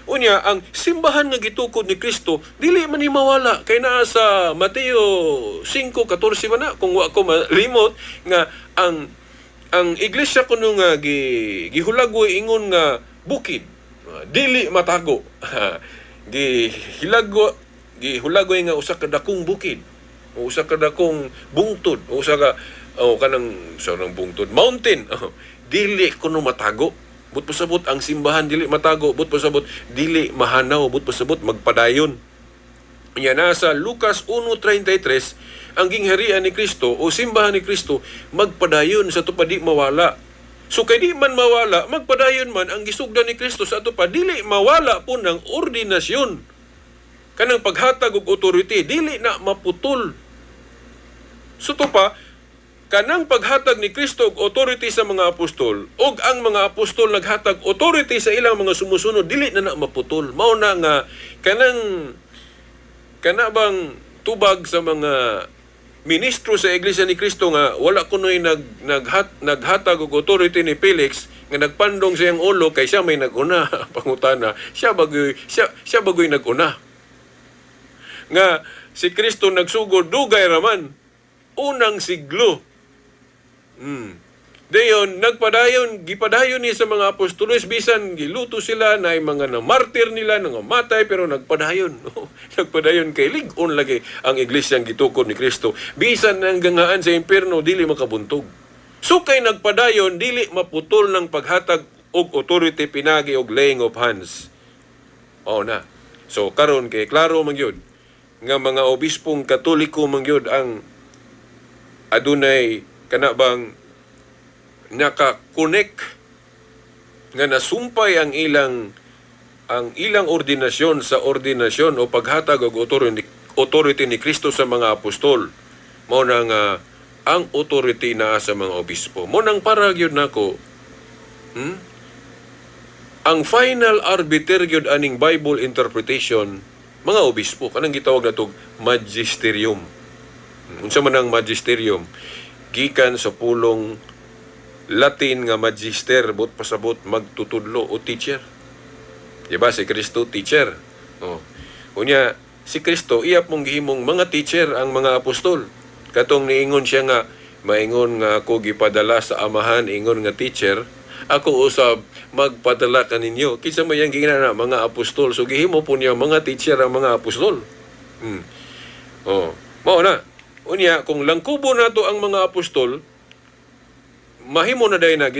Unya ang simbahan nga gitukod ni Kristo dili man ni mawala kay naa sa Mateo 5:14 man na kung wa ko malimot nga ang iglesia kuno nga gihulagoy ingon nga bukid, dili matago. Gihulagoy nga usa ka dakong bukid, o usa ka dakong bungtod, o usa ka kanang bungtod mountain, dili kuno matago. But pasabot ang simbahan dili matago, but pasabot dili mahanaw, but pasabot magpadayon. Yan nasa Lucas 1:33, ang gingharian ni Kristo o simbahan ni Kristo magpadayon sa tupad di mawala. So kay di man mawala, magpadayon man ang gisugdan ni Kristo sa tupad, dili mawala po ng ordinasyon. Kanang paghatag og authority dili na maputol. So to pa, kanang paghatag ni Kristo og authority sa mga apostol ug ang mga apostol naghatag authority sa ilang mga sumusunod, dili na maputol. Mao na nga kana bang tubag sa mga ministro sa Iglesia ni Kristo nga wala kunoy naghatag og authority ni Felix nga nagpandong siyang ulo kay siya may naguna. Pangutana, siya bagoy naguna. Nga si Kristo nagsugod dugay raman unang siglo. Dayon gipadayon ni sa mga apostoles, bisan giluto sila na mga namartir nila, nangamatay, pero nagpadayon. Nagpadayon kay lig-on lagi ang iglesyang gitukod ni Kristo. Bisan ang gangaan sa impierno, dili makabuntog. So kay nagpadayon, dili maputol ng paghatag og authority, pinagi og laying of hands. Na. So karon kay klaro man gyud nga mga obispong Katoliko man gyud ang adunay kanabang naka-connect nga nasumpay ang ilang ang ilang ordinasyon sa ordinasyon o paghatag og authority ni Kristo sa mga apostol. Mao nang ang authority na sa mga obispo. Mo nang para gyud nako, ang final arbiter gyud aning Bible interpretation mga obispo, kanang gitawag natog magisterium. Unsa man ang magisterium? Gikan sa pulong Latin nga magister, bot pasabot magtutudlo o teacher. Diba si Kristo teacher? Oh. Unya si Kristo iyap mong gihimong mga teacher ang mga apostol. Katong niingon siya nga maingon nga ako gipadala sa amahan, ingon nga teacher, ako usab magpadala kaninyo. Kinsa may ang ginana mga apostol. So gihimo po niya mga teacher ang mga apostol. Oh, mao na. Unya kung langkubo nato ang mga apostol, mahimo na day na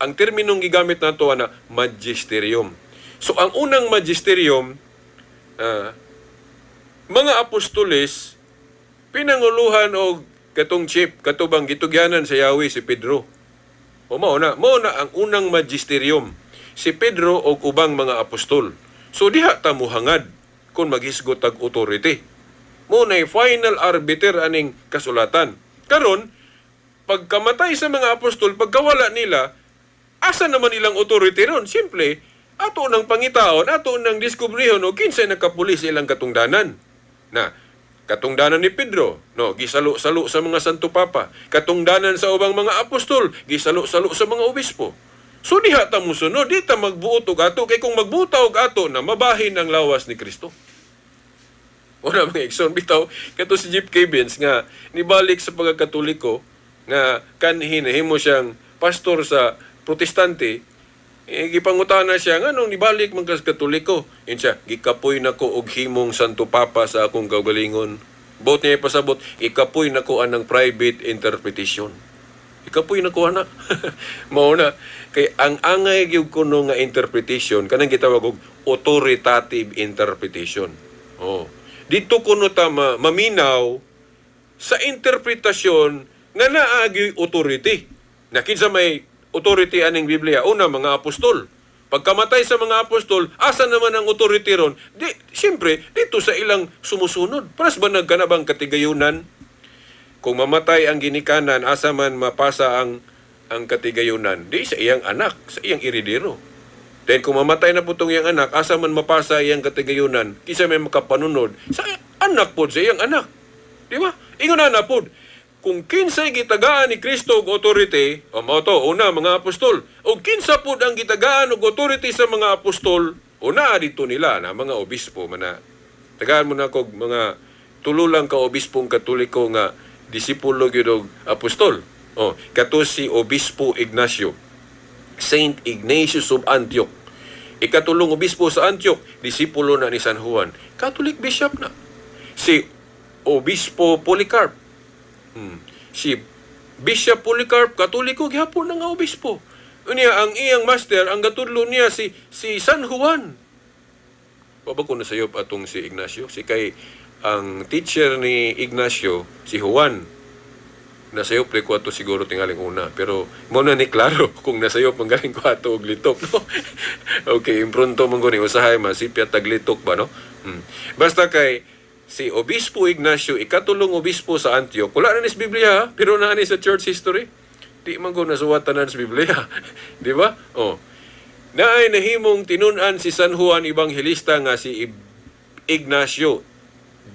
ang terminong gigamit nato ana magisterium. So ang unang magisterium, mga apostoles pinanguluhan og katong chief katubang gitugyanan sa Yahweh si Pedro. O mao na ang unang magisterium, si Pedro og ubang mga apostol. So diha ta muhangad kung maghisgot tag authority. Mo na final arbiter aning kasulatan. Karon pagkamatay sa mga apostol, pagkawala nila, asa naman ilang authority ron? Simple, ato nang pangitaon, ato nang diskubrihon o kinsay nakapulis ilang katungdanan. Na, katungdanan ni Pedro, no, gisalo-salo sa mga Santo Papa. Katungdanan sa ubang mga apostol, gisalo-salo sa mga obispo. So diha ta musunod, di ta magbuot og ato, kay kung magbuta og ato na mabahin ang lawas ni Kristo. Wala mga ikson, bitaw, kato si Jeep Cavins nga, nibalik sa pagkakatoliko, nga kanhin, himo siyang pastor sa protestante, gipangutana siya, nga nung nibalik mga katoliko, yun siya, gikapoy na ko og himong Santo Papa sa akong kaugalingon. Bot niya ipasabot, ikapoy na ko anang private interpretation. Ikapoy na ko ana. Mao na. Kay ang angay gyud kuno nga interpretation, kanang gitawag og authoritative interpretation. Oh. Dito kuno ta maminaw sa interpretasyon nga naagi authority. Na kinsa may authority aning Biblia? Una, mga apostol. Pagkamatay sa mga apostol, asa naman ang authority ron? Siyempre, dito sa ilang sumusunod. Paras ba nagkanabang katigayunan? Kung mamatay ang ginikanan, asa man mapasa ang katigayunan? Di sa iyang anak, sa iyang iridero. Then kung mamatay na putong iyang anak, asa man mapasa iyang katigayunan, kisa may makapanunod, sa anak po, sa iyang anak. Di ba? Ingon na po, kung kinsay gitagaan ni Kristo og authority, o mao to, una, mga apostol, o kinsa po ang gitagaan og authority sa mga apostol, una, dito nila na mga obispo, mana, tagaan mo na kog mga tululang ka obispong katoliko nga disipulo gyud og apostol. O, kato si Obispo Ignacio, Saint Ignatius of Antioch. Ikatulong obispo sa Antioch, disipulo na ni San Juan. Catholic bishop na. Si Obispo Polycarp. Si Bishop Polycarp, Katoliko, gyapon na nga obispo. Unya, ang iyang master, ang gatudlo niya, si San Juan. Baba ko na sayop atong si Ignacio. Si kay, ang teacher ni Ignacio, si Juan. Nasayop rin ko ato siguro tingaling una. Pero, muna ni klaro kung nasayop ang galing ko ato og litok, no? Okay, impronto mong guni, usahay, masipya taglitok ba, no? Basta kay, si Obispo Ignacio, ikatulong obispo sa Antioch. Wala na sa Biblia, pero na sa church history. Di man ko nasuwatan na sa Biblia. Di ba? Oh. Naay nahimong tinunan si San Juan Evangelista nga si Ignacio.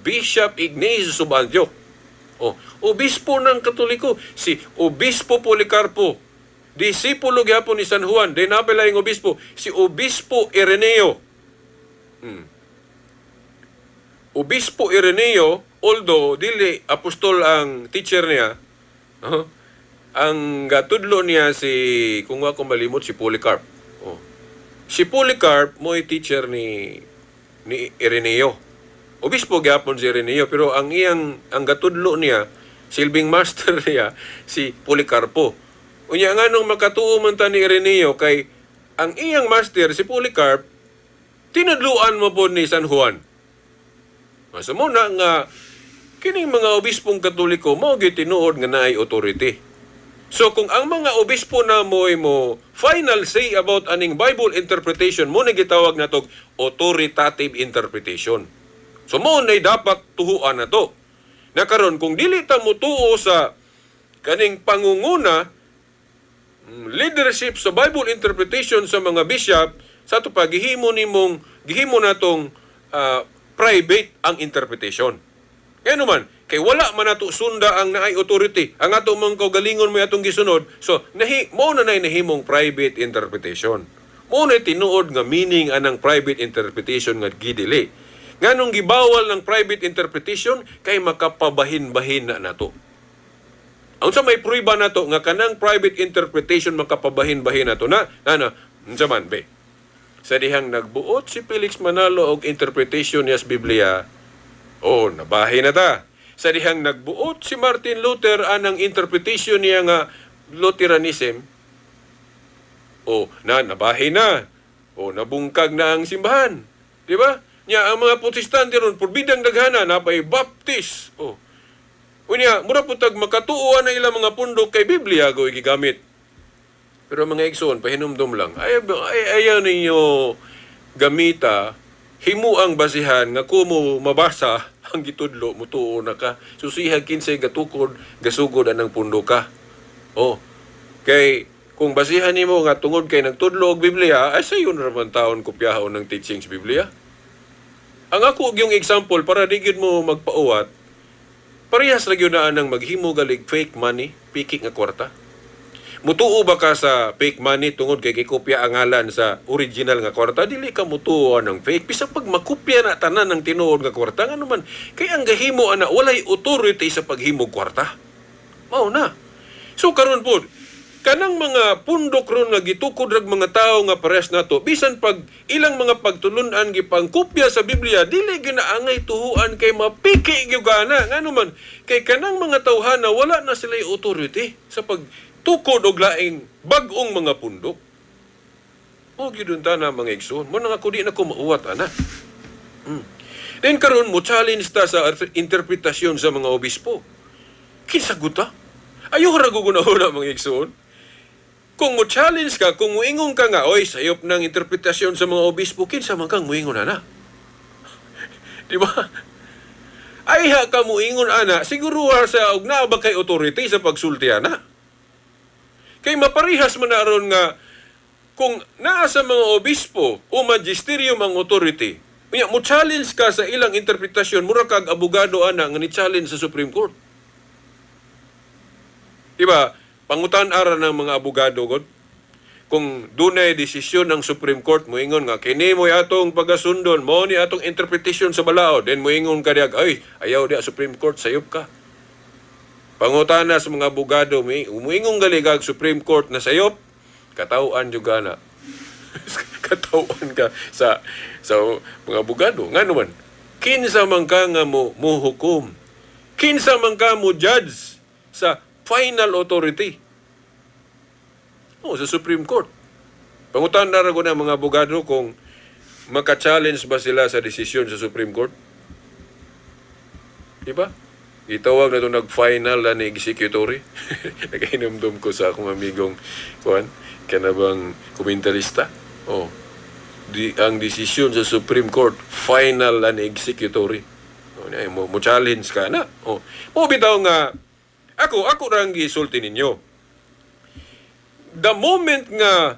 Bishop Ignatius of Antioch. Oh. Obispo ng Katoliko. Si Obispo Policarpo. Disipulo gyapon ni San Juan. Di napila yung obispo. Si Obispo Ireneo. Obispo Ireneo, although dili apostol ang teacher niya, ang gatudlo niya kung ako malimot, si Polycarp. Si Polycarp mo'y teacher ni Ireneo. Obispo gyapon si Ireneo, pero ang gatudlo niya, silbing master niya, si Policarpo. Unya nga nung makatuo man ta ni Ireneo, kay ang iyang master, si Polycarp, tinudluan mo po ni San Juan. Masa mo na nga, kining mga obispong Katoliko, mao gyud tinuod nga naay authority. So kung ang mga obispo na mo final say about aning Bible interpretation mo na gitawag natog authoritative interpretation. So mo na dapat tuhuan na to. Na karon kung dili ta mo tuo sa kaning pangunguna leadership sa Bible interpretation sa mga bishop sa to pa gihimo natong private ang interpretation. Kaya naman, kay wala man nato sunda ang naay authority. Ang ato mga kaugalingon mo atong gisunod. So, mo na nahimong private interpretation. Mo na tinuod nga meaning anang private interpretation nga gidili. Nganong gibawal ng private interpretation kay makapabahin-bahin na nato. Ang sa may pruiba nato nga kanang private interpretation makapabahin-bahin nato na unsa man be. Sa dihang nagbuot si Felix Manalo og interpretation niya sa Biblia, nabahin na ta. Sa dihang nagbuot si Martin Luther anang interpretation niya nga Lutheranism, nabahin na. Nabungkag na ang simbahan. Di ba? Nya ang mga Protestante ron purbidang daghana napay Baptist. Unya, mura putag makatuuan na ilang mga pundok kay Biblia go gigamit. Pero mga igsoon, pahinumdum lang. Ayaw ninyo gamita, himu ang basihan nga kumo mabasa ang gitudlo, mutuo na ka. Susihag kinsay gatukod, gasugod anang pundo ka. Kay kung basihan nimo nga tungod kay nagtudlo og Biblia, ay sayon raman taon kopyahon ng teachings Biblia. Ang ako yung example para digid mo magpauwat, parehas ra gyud na nang maghimo galig fake money, piking nga kwarta. Mutuo ba ka sa fake money tungod kay gikopya ang ngalan sa original nga kwarta? Dili ka mutuo ng fake. Bisa pag makopya na tanan ng tinuod nga kwarta, nga naman, kay ang gahimo ana walay authority sa paghimo kwarta. Mao na. So karon pod, kanang mga pundok ron nga gitukod rag mga tawo nga pares nato, bisan pag ilang mga pagtulunan gipangkopya sa Biblia, dili ginaangay tuhuan kay mapiki gyud gana. Nga naman, kay kanang mga tawhana wala na sila authority sa pagtukod og laing bag-ong mga pundok. Gyud ta na mga igsoon. Mo nang ako di na ko mauwat ana. Then karon mo challenge ta sa interpretasyon sa mga obispo. Kinsagot ta? Ayaw ra guguna-una mga igsoon. Kung mo challenge ka, kung muingon ka nga, sayop ng interpretasyon sa mga obispo, kinsa man kang muingon ana. Di ba? Ay ka muingon ana, siguro sa og naa ba kay authority sa pagsulti ana. Kay maparihas man na ron nga kung naa sa mga obispo o magisterium ang authority, mo challenge ka sa ilang interpretasyon, mura kag abogado ana nga ni challenge sa Supreme Court. Diba? Pangutan-ara ng mga abogado god. Kung dunay desisyon ng Supreme Court, moingon nga, kini mo atong pagasundon, mo ni atong interpretation sa balaod, then moingon ka diag, ayaw di Supreme Court, sayop ka. Pangutana sa mga abogado, moingon galigag Supreme Court na sayop, katauan juga na. Katauan ka sa mga abogado. Nga naman, kinsa man ka nga mo hukom. Kinsa man ka mo judge sa final authority. Sa Supreme Court. Pangutan na rin ko ng mga abogado kung maka-challenge ba sila sa desisyon sa Supreme Court. Diba? Itawag na ito nag-final na ni executory. Nagkainumdum ko sa akong amigong kanabang komentarista. Ang desisyon sa Supreme Court, final na ni executory. Mo challenge ka na. Bitaw nga, ako rang gisulti ninyo. The moment nga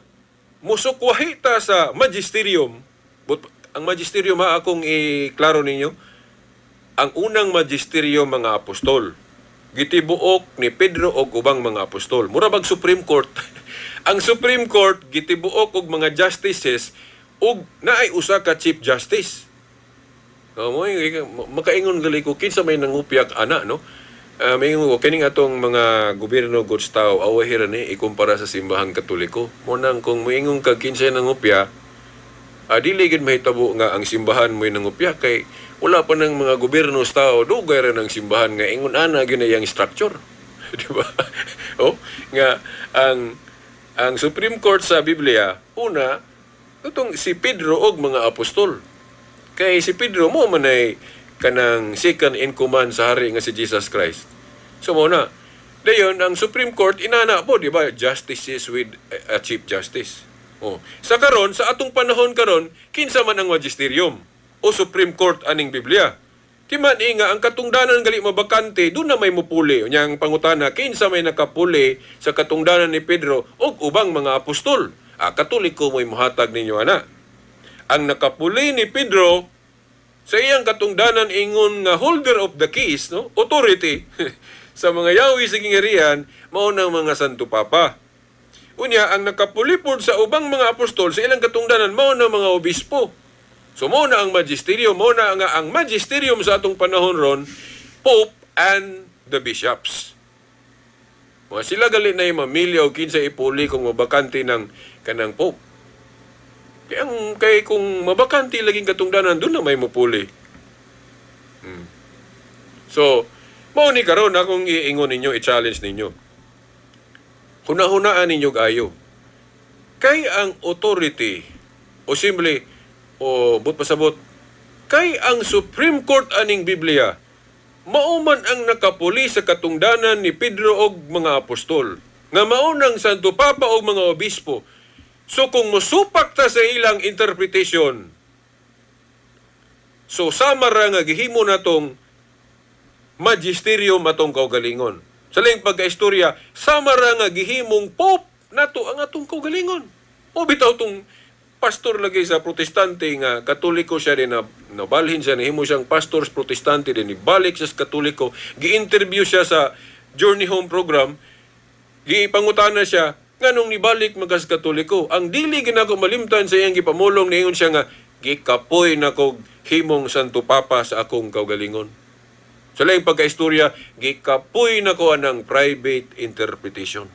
musukwahi ta sa magisterium, ang magisterium akong iklaro ninyo, ang unang magisterium mga apostol. Gitibuok ni Pedro og ubang mga apostol. Mura bag Supreme Court. Ang Supreme Court gitibuok og mga justices og naay usa ka Chief Justice. Makaingon gali ko kinsa may nangupyak ana no. May kining atong mga gobyerno goods tao awahira ni ikumpara sa simbahang Katoliko. Munang kung moingon ka kinsay nangupya, dili gid mahitabo nga ang simbahan mo'y nangupya kay wala pa ng mga gobyerno tao dugay ra ng simbahan nga ingon ana gyud yang structure. Di ba? Nga ang Supreme Court sa Biblia una itong si Pedro og mga apostol. Kay si Pedro mo man ay kanang second in command sa hari nga si Jesus Christ. So mo na, Dayon, ang Supreme Court, inana po, di ba? Justices with a Chief Justice. Sa karon, sa atong panahon karon, kinsa man ang magisterium o Supreme Court aning Biblia. Timan nga, ang katungdanan gali mabakante, doon na may mupuli. Yang pangutana, kinsa may nakapuli sa katungdanan ni Pedro o ubang mga apostol. Katoliko mo'y muhatag ninyo, ana. Ang nakapuli ni Pedro, sa iyang katungdanan ingon nga holder of the keys, no? Authority, sa mga yawi sa kingharian, mao ng mga Santo Papa. Unya, ang nakapulipod sa ubang mga apostol sa ilang katungdanan, mao ng mga obispo. So, mao na ang magisterium, mao na nga ang magisterium sa atong panahon ron, Pope and the bishops. Mga sila gali na yung mamilya o kinsa ipuli kung mabakante ng kanang Pope. Kaya kung mabakante laging katungdanan, doon na may mapuli. So, mao ni karon akong iingon ninyo, i-challenge ninyo. Hunahunaan ninyo kayo. Kay ang authority, o simple, o but pasabot, kay ang Supreme Court aning Biblia, mauman ang nakapuli sa katungdanan ni Pedro og mga apostol, nga maunang Santo Papa og mga obispo. So kung musupak ta sa ilang interpretation, so sama ra nga gihimo natong magisterium atong kaugalingon. Sa laing pagkaistorya, sama ra nga gihimong Pope nato ang atong kaugalingon. O bitaw tong pastor lagi sa protestante nga katoliko siya din na nabalhin siya, nahimo siyang pastors protestante din, ibalik siya sa katoliko, gi-interview siya sa Journey Home program, gipangutana siya, nganong nibalik magas katoliko. Ang dili ginako malimtan sa iyang gipamulong, niingon siya nga, gikapoy na kog himong Santo Papa sa akong kaugalingon. Sa laing pagkaistorya, gikapoy na ko ng private interpretation.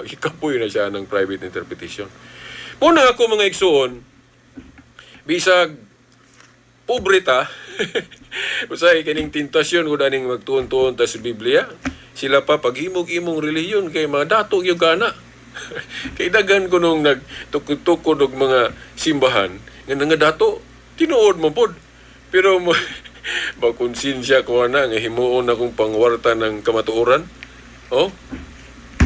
Gikapoy na siya ng private interpretation. Muna ako mga igsuon, bisag pobreta, usay kining tentasyon ko daning magtuon-tuon ta sa Biblia, sila pa paghimog-imong relihiyon kay mga dato yung kana. Kay dagan ko nung nagtukod-tukod og mga simbahan, nga dato, tinuod mo pod. Pero makonsensya ko na nga himuon akong pangwarta ng kamatuoran.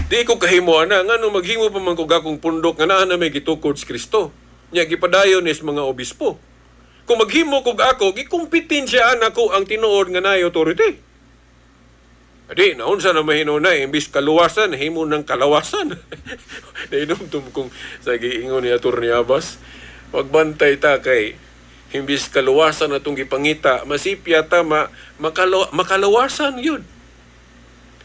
Di ko kahimo na ngano maghimo pa man kog akong pundok nga naa na may gitukod sa Kristo. Nya gipadayon is mga obispo. Kung maghimo kog ako, gikumpetensya nako ang tinuod nga naay authority. Adi, naunsa na mahinunay, imbis kaluwasan, himo ng kalawasan. Nainumtum kong sa giingon ni Atty. Abbas, magbantay ta kay imbis kaluwasan atong gipangita, masipya ta makalawasan yun.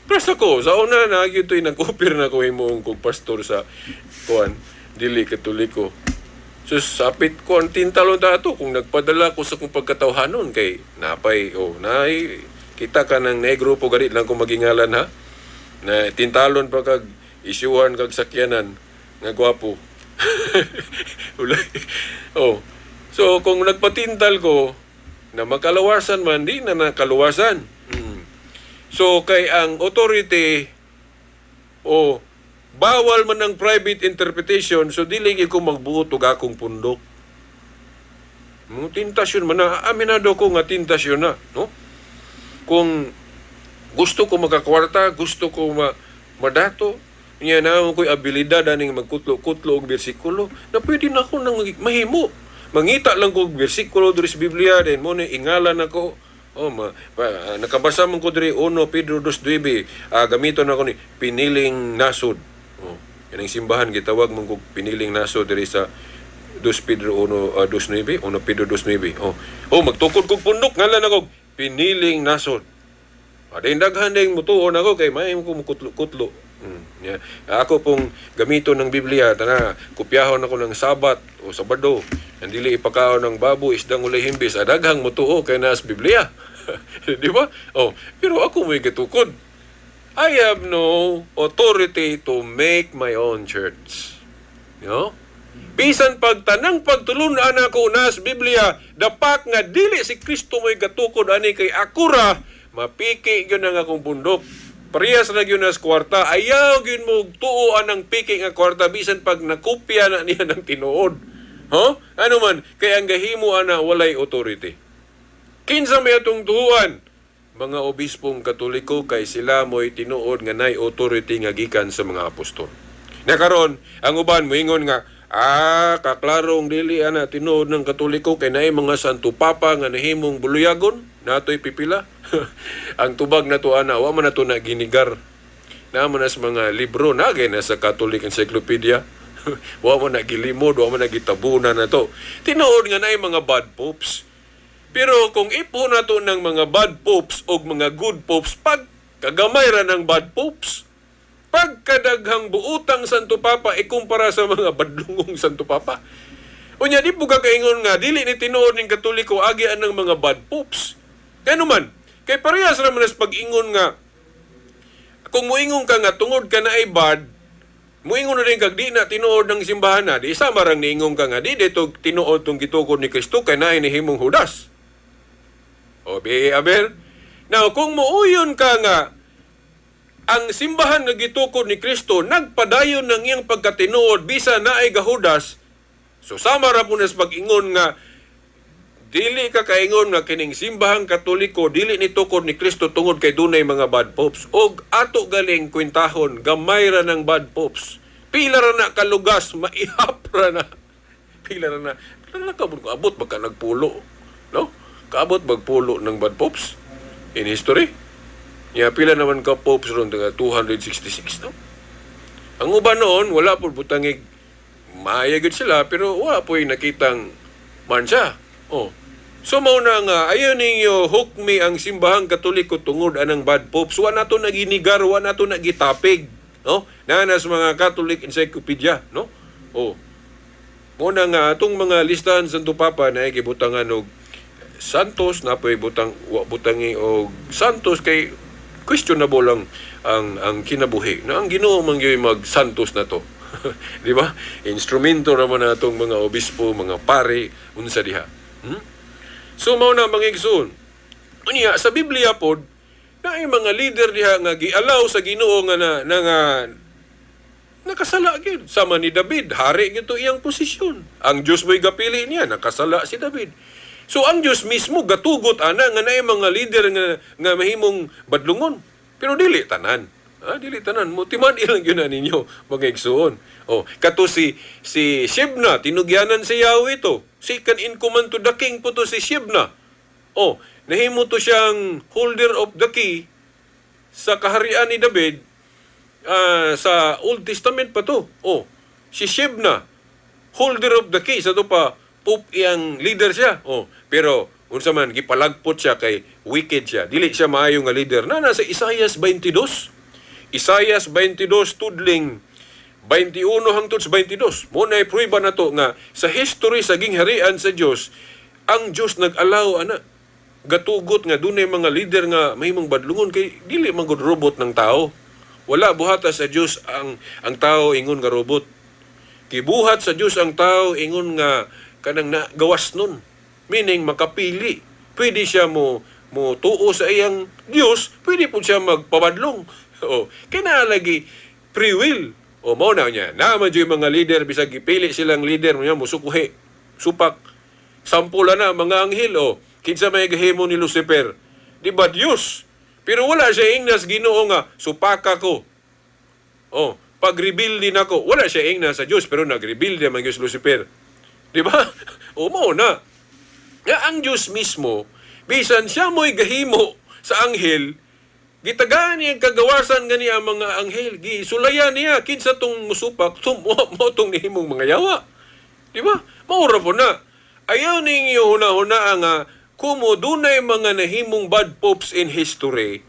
Plus ako, sa una na ito'y nag-offer na ko himoong kong pastor sa dili katoliko. So, sapit ko ang tintalon dato kung nagpadala ko sa kong pagkatawhanon kay napay, kita ka ng negro po ganit lang kung magingalan ha. Na tintalon pa kag isyuhan kag sakyanan nga gwapo. So, kung nagpatintal ko na makalawasan man, di na nakalawasan. So, kay ang authority bawal man ng private interpretation, so dili ko magbuot og akong pundok. Tintasyon man na, aminado ko nga tintasyon na, no? Kung gusto ko makakwarta, gusto ko madato, niya na ko'y abilidad aning magkutlo-kutlo og bersikulo, na pwede na ako nang mahimo. Mangita lang ko og bersikulo diri sa Biblia, then mo ni ingalan ako. Nakabasa man ko diri 1 Pedro 2:9, gamiton ako ni piniling nasod. Yan ang simbahan gitawag man ko piniling nasod diri sa 2 Pedro 1:9, 1 Pedro 2:9. Magtukod kog pundok ngalan ako piniling nasod. Daghan ding mutuon ako kay may ko mukutlo-kutlo. Ako pong gamiton ng Biblia, kopyahon ako ng Sabat o Sabado. Ang dili ipakaon ng baboy, isdang ulay himbis, daghang mutuo kay nas Biblia. Di ba? Pero ako may gatukod. I have no authority to make my own church. Bisan pagtanang pagtulunan ako nas Biblia, dapat nga dili si Kristo may gatukod ani kay akura, mapiki yun ang akong bundok. Parehas na yun as kwarta. Ayaw yun mo tuoan ng piki nga kwarta bisan pag nakopya na niya ng tinuod. Ano man, kaya ang gahimo ana walay authority. Kinsa may atong tuhuan? mga obispong Katoliko kay sila mo'y tinuod nga nay authority nga gikan sa mga apostol. Na karon ang uban moingon nga kaklarong dili ana tinuod ng Katoliko kay naay mga santo papa nga nahimong buluyagon natoy pipila. Ang tubag nato ana wa man nato na ginigar. Naman as mga libro na na sa Catholic Encyclopedia. Wa man nagilimod, wa man nagitabunan na to. Tinuod nga naay mga bad popes. Pero kung ipo na to ng mga bad popes o mga good popes, pag kagamay ra ng bad popes, pagkadaghang buutang Santo Papa ikumpara sa mga badlungong Santo Papa. Unya di po kakaingon nga, dili ni tinuod ng Katoliko agian ng mga bad popes. Kaya naman, kay parehas naman as pag-ingon nga, kung muingon ka nga tungod ka na ay bad, muingon na rin kag di na tinuod ng simbahan na, di isa marang niingon ka nga, di dito tinuod tong gitukod ni Kristo kay na inihimong Judas. O, aber? Now, kung muuyon ka nga, ang simbahan nga gitukod ni Kristo, nagpadayon ng iyang pagkatinuod, bisa na ay gahudas, so sama ra po nas pag-ingon nga, dili ka kaingon nga kining simbahang Katoliko, dili ni tukod ni Kristo tungod kay dunay mga bad popes. Og ato galing kwintahon, gamay ra ng bad popes. Pila ra na kalugas, maihap ra na. Pila ra na. Abot ba ka nagpulo? No? Kaabot magpulo ng bad popes in history. Pila naman ka popes ron 266, no? Ang uban noon, wala po butangig maayagid sila, pero wala po yung nakitang mansya. Oh. So mauna nga, ayaw ninyo hukmi ang simbahang Katoliko tungod anang bad popes. Wala na to naginigar, wala na to nagitapig. No? Nanas mga Catholic Encyclopedia. No? Oh. Muna nga, itong mga listahan sa Santo Papa na ikibutangan og Santos, na po butangi og Santos kay questionable ang kinabuhi. Na ang Ginoo man gyud mag Santos na to. Di ba? Instrumento naman na itong mga obispo, mga pare, unsa diha. So, mao na mga igsoon. Unya, sa Biblia pod, na ay mga leader diha nga gialaw sa Ginoo nga nakasala gyud. Sama ni David, hari gyud iyang posisyon. Ang Dios mo'y gapili niya, nakasala si David. So, ang Dios mismo gatugot ana nga naay mga leader nga mahimong badlungon. Pero dili tanan. Dili tanan. Mutiman ilang yun na ninyo, mga igsoon. Kato si Shebna, tinugyanan si Yahweh ito. Second in command to the king po to si Shebna. Nahimo to siyang holder of the key sa kaharian ni David sa Old Testament pa to. Si Shebna, holder of the key. Sa to pa, Pope iyang leader siya. Pero, unsa man, gipalagpot siya kay wicked siya. Dili siya maayo nga leader. Nasa Isaias 22. Isaias 22, tudling 21 hangtod sa 22. Muna prueba na to nga sa history sa gingharian sa Dios, ang Dios nag-allow gatugot nga dunay mga leader nga mahimong badlungon kay dili man gud robot ng tao. Wala buhata sa Dios ang tao ingon nga robot. Kibuhat sa Dios ang tao ingon nga kanang gawas nun. Meaning makapili. Pwede siya mo tuo sa iyang Dios, pwede po siya magpabadlong. Kaya lagi free will. Mao na niya. Naman yung mga leader, bisag ipili silang leader, musukuhi, supak. Sampula na, mga anghel, kinsa may gahimo ni Lucifer. Di ba Diyos? Pero wala siya ingnas Ginoo nga, supaka ko. Pag-reveal din ako. Wala siya ingnas sa Diyos, pero nag-reveal din ang Diyos Lucifer. Di ba? Mao na. Ang Diyos mismo, bisan siya mo'y gahimo sa anghel, gitagaan niya kagawasan gani ang mga anghel. Gisulayan niya kinsa tong musupak mo tong nihimong mga yawa. Di ba? Maura po na. Ayaw ninyo huna-huna nga kumo dunay mga nahimong bad popes in history.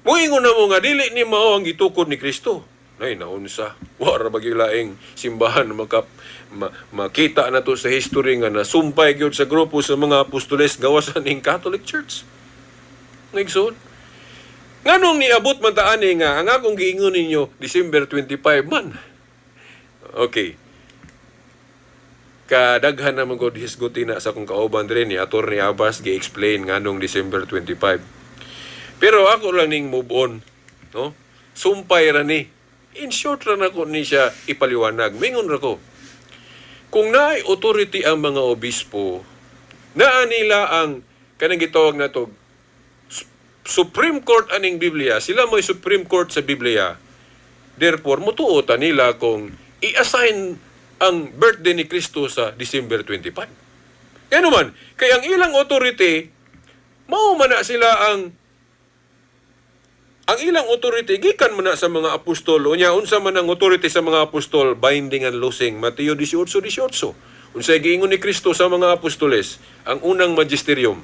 Muingon na mo nga dili ni mao ang gitukod ni Kristo. Nay naunsa. Wara bagilaing simbahan makita na to sa history nga nasumpay gyud sa grupo sa mga apostoles gawasan ning Catholic Church. Ngigsoon. Nganong niabot man taani nga ang akong giingon ninyo December 25 man. Okay. Kadaghan na mga hisguti na sa akong kauban rin ni Atty. Abbas gi-explain nganong December 25. Pero ako lang ning move on, no? Sumpay ra ni. In short ra na ko ni siya ipaliwanag. Mingon ra ko. Kung naay authority ang mga obispo, naa nila ang kanang gitawag na to Supreme Court aning Biblia, sila mo'y Supreme Court sa Biblia. Therefore, mutuotan nila kung i-assign ang birthday ni Kristo sa December 25. Kaya naman, kaya ang ilang authority, mao man na sila ang ilang authority, gikan man na sa mga apostol, o niya, unsa man ang authority sa mga apostol, binding and loosing, Mateo 18:18. Unsay giingon ni Kristo sa mga apostoles, ang unang magisterium,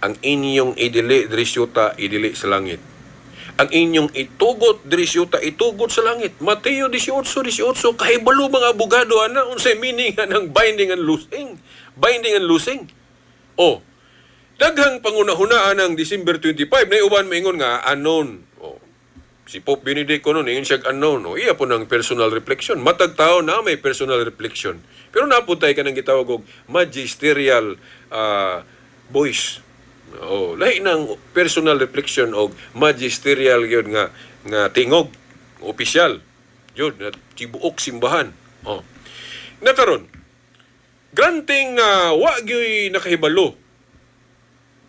ang inyong idili drisyuta, idili sa langit. Ang inyong itugot drisyuta, itugot sa langit. Mateo 18:18, kahibalo mga abogado, ana, unsay meaning ng binding and loosing? Binding and loosing. O, daghang pangunahunaan ng December 25, na uban maingon nga, unknown. O, si Pope Benedict ko nun, yun siya unknown. O, iya po ng personal reflection. Matag tao na may personal reflection. Pero naputay ka ng gitawag og magisterial voice. O, lahi ng personal reflection og magisterial yun nga tingog, opisyal. Yun, tibuok simbahan. O. Nakaron, granting wa gyud nakahibalo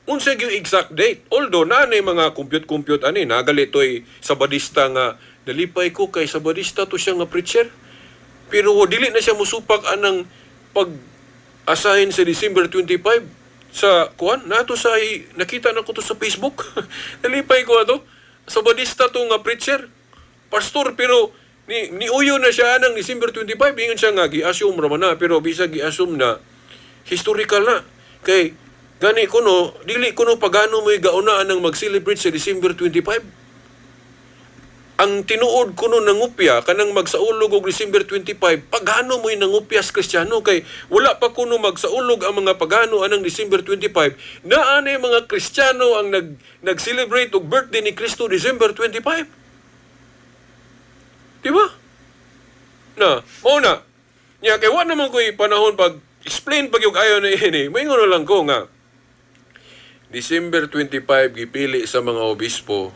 unsa gyud exact date. Although nanay mga compute ani nagalitoy Sabadista nga nalipay ko kay Sabadista to siya nga preacher. Pero dili na siya musupak anang pag-assign sa December 25 sa kuan nato sa nakita na ko to sa Facebook. Nalipay ko ato Sabadista to nga preacher, pastor, pero ni uyo na siya ng December 25 ingon siya nga gi-assume ra man na, pero bisag gi-assume na historical na kay gani kuno dili kuno pagano mo'y gaunaan ng mag-celebrate sa December 25. Ang tinuod kuno nangupya kanang magsaulog og December 25, pagano mo'y nangupya sa Kristiyano kay wala pa kuno magsaulog ang mga pagano anang December 25. Naanay mga Kristiyano ang nag-celebrate og birthday ni Kristo December 25. Diba? Na, mao na. Nya kay wa naman ko'y panahon pag explain pag yung ayo na ini. Maingon na lang ko nga December 25 gipili sa mga obispo.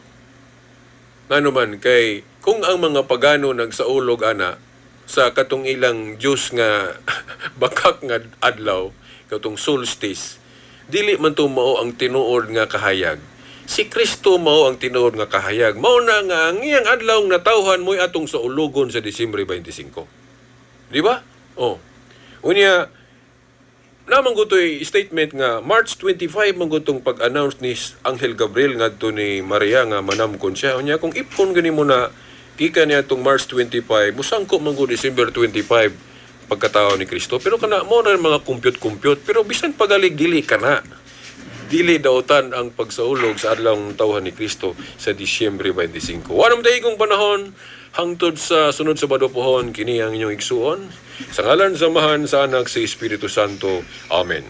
Ngano man kay kung ang mga pagano nagsaulog ana sa katong ilang Diyos nga bakak nga adlaw, katong solstice, dili man to mao ang tinuod nga kahayag. Si Kristo mao ang tinuod nga kahayag. Mao na nga ang iyang adlaw nga tawhan mo'y atong sa ulogon sa Disyembre 25. Di ba? Oh. Unya, naman ko statement nga March 25 man gutong pag-announce ni Angel Gabriel ngadto ni Maria nga manamkon siya. Unya kung ipon gani mo na kika niya tong March 25, musangko man go December 25 pagkatao ni Kristo. Pero kana mo na mga compute, pero bisan pagalig dili kana. Dili daotan ang pagsaulog sa adlaw ng tawhan ni Kristo sa Disyembre 25. Wanam tayo kong panahon, hangtod sa sunod sa badopohon, kini ang inyong igsuon. Sa ngalan samahan sa anak sa Espiritu Santo. Amen.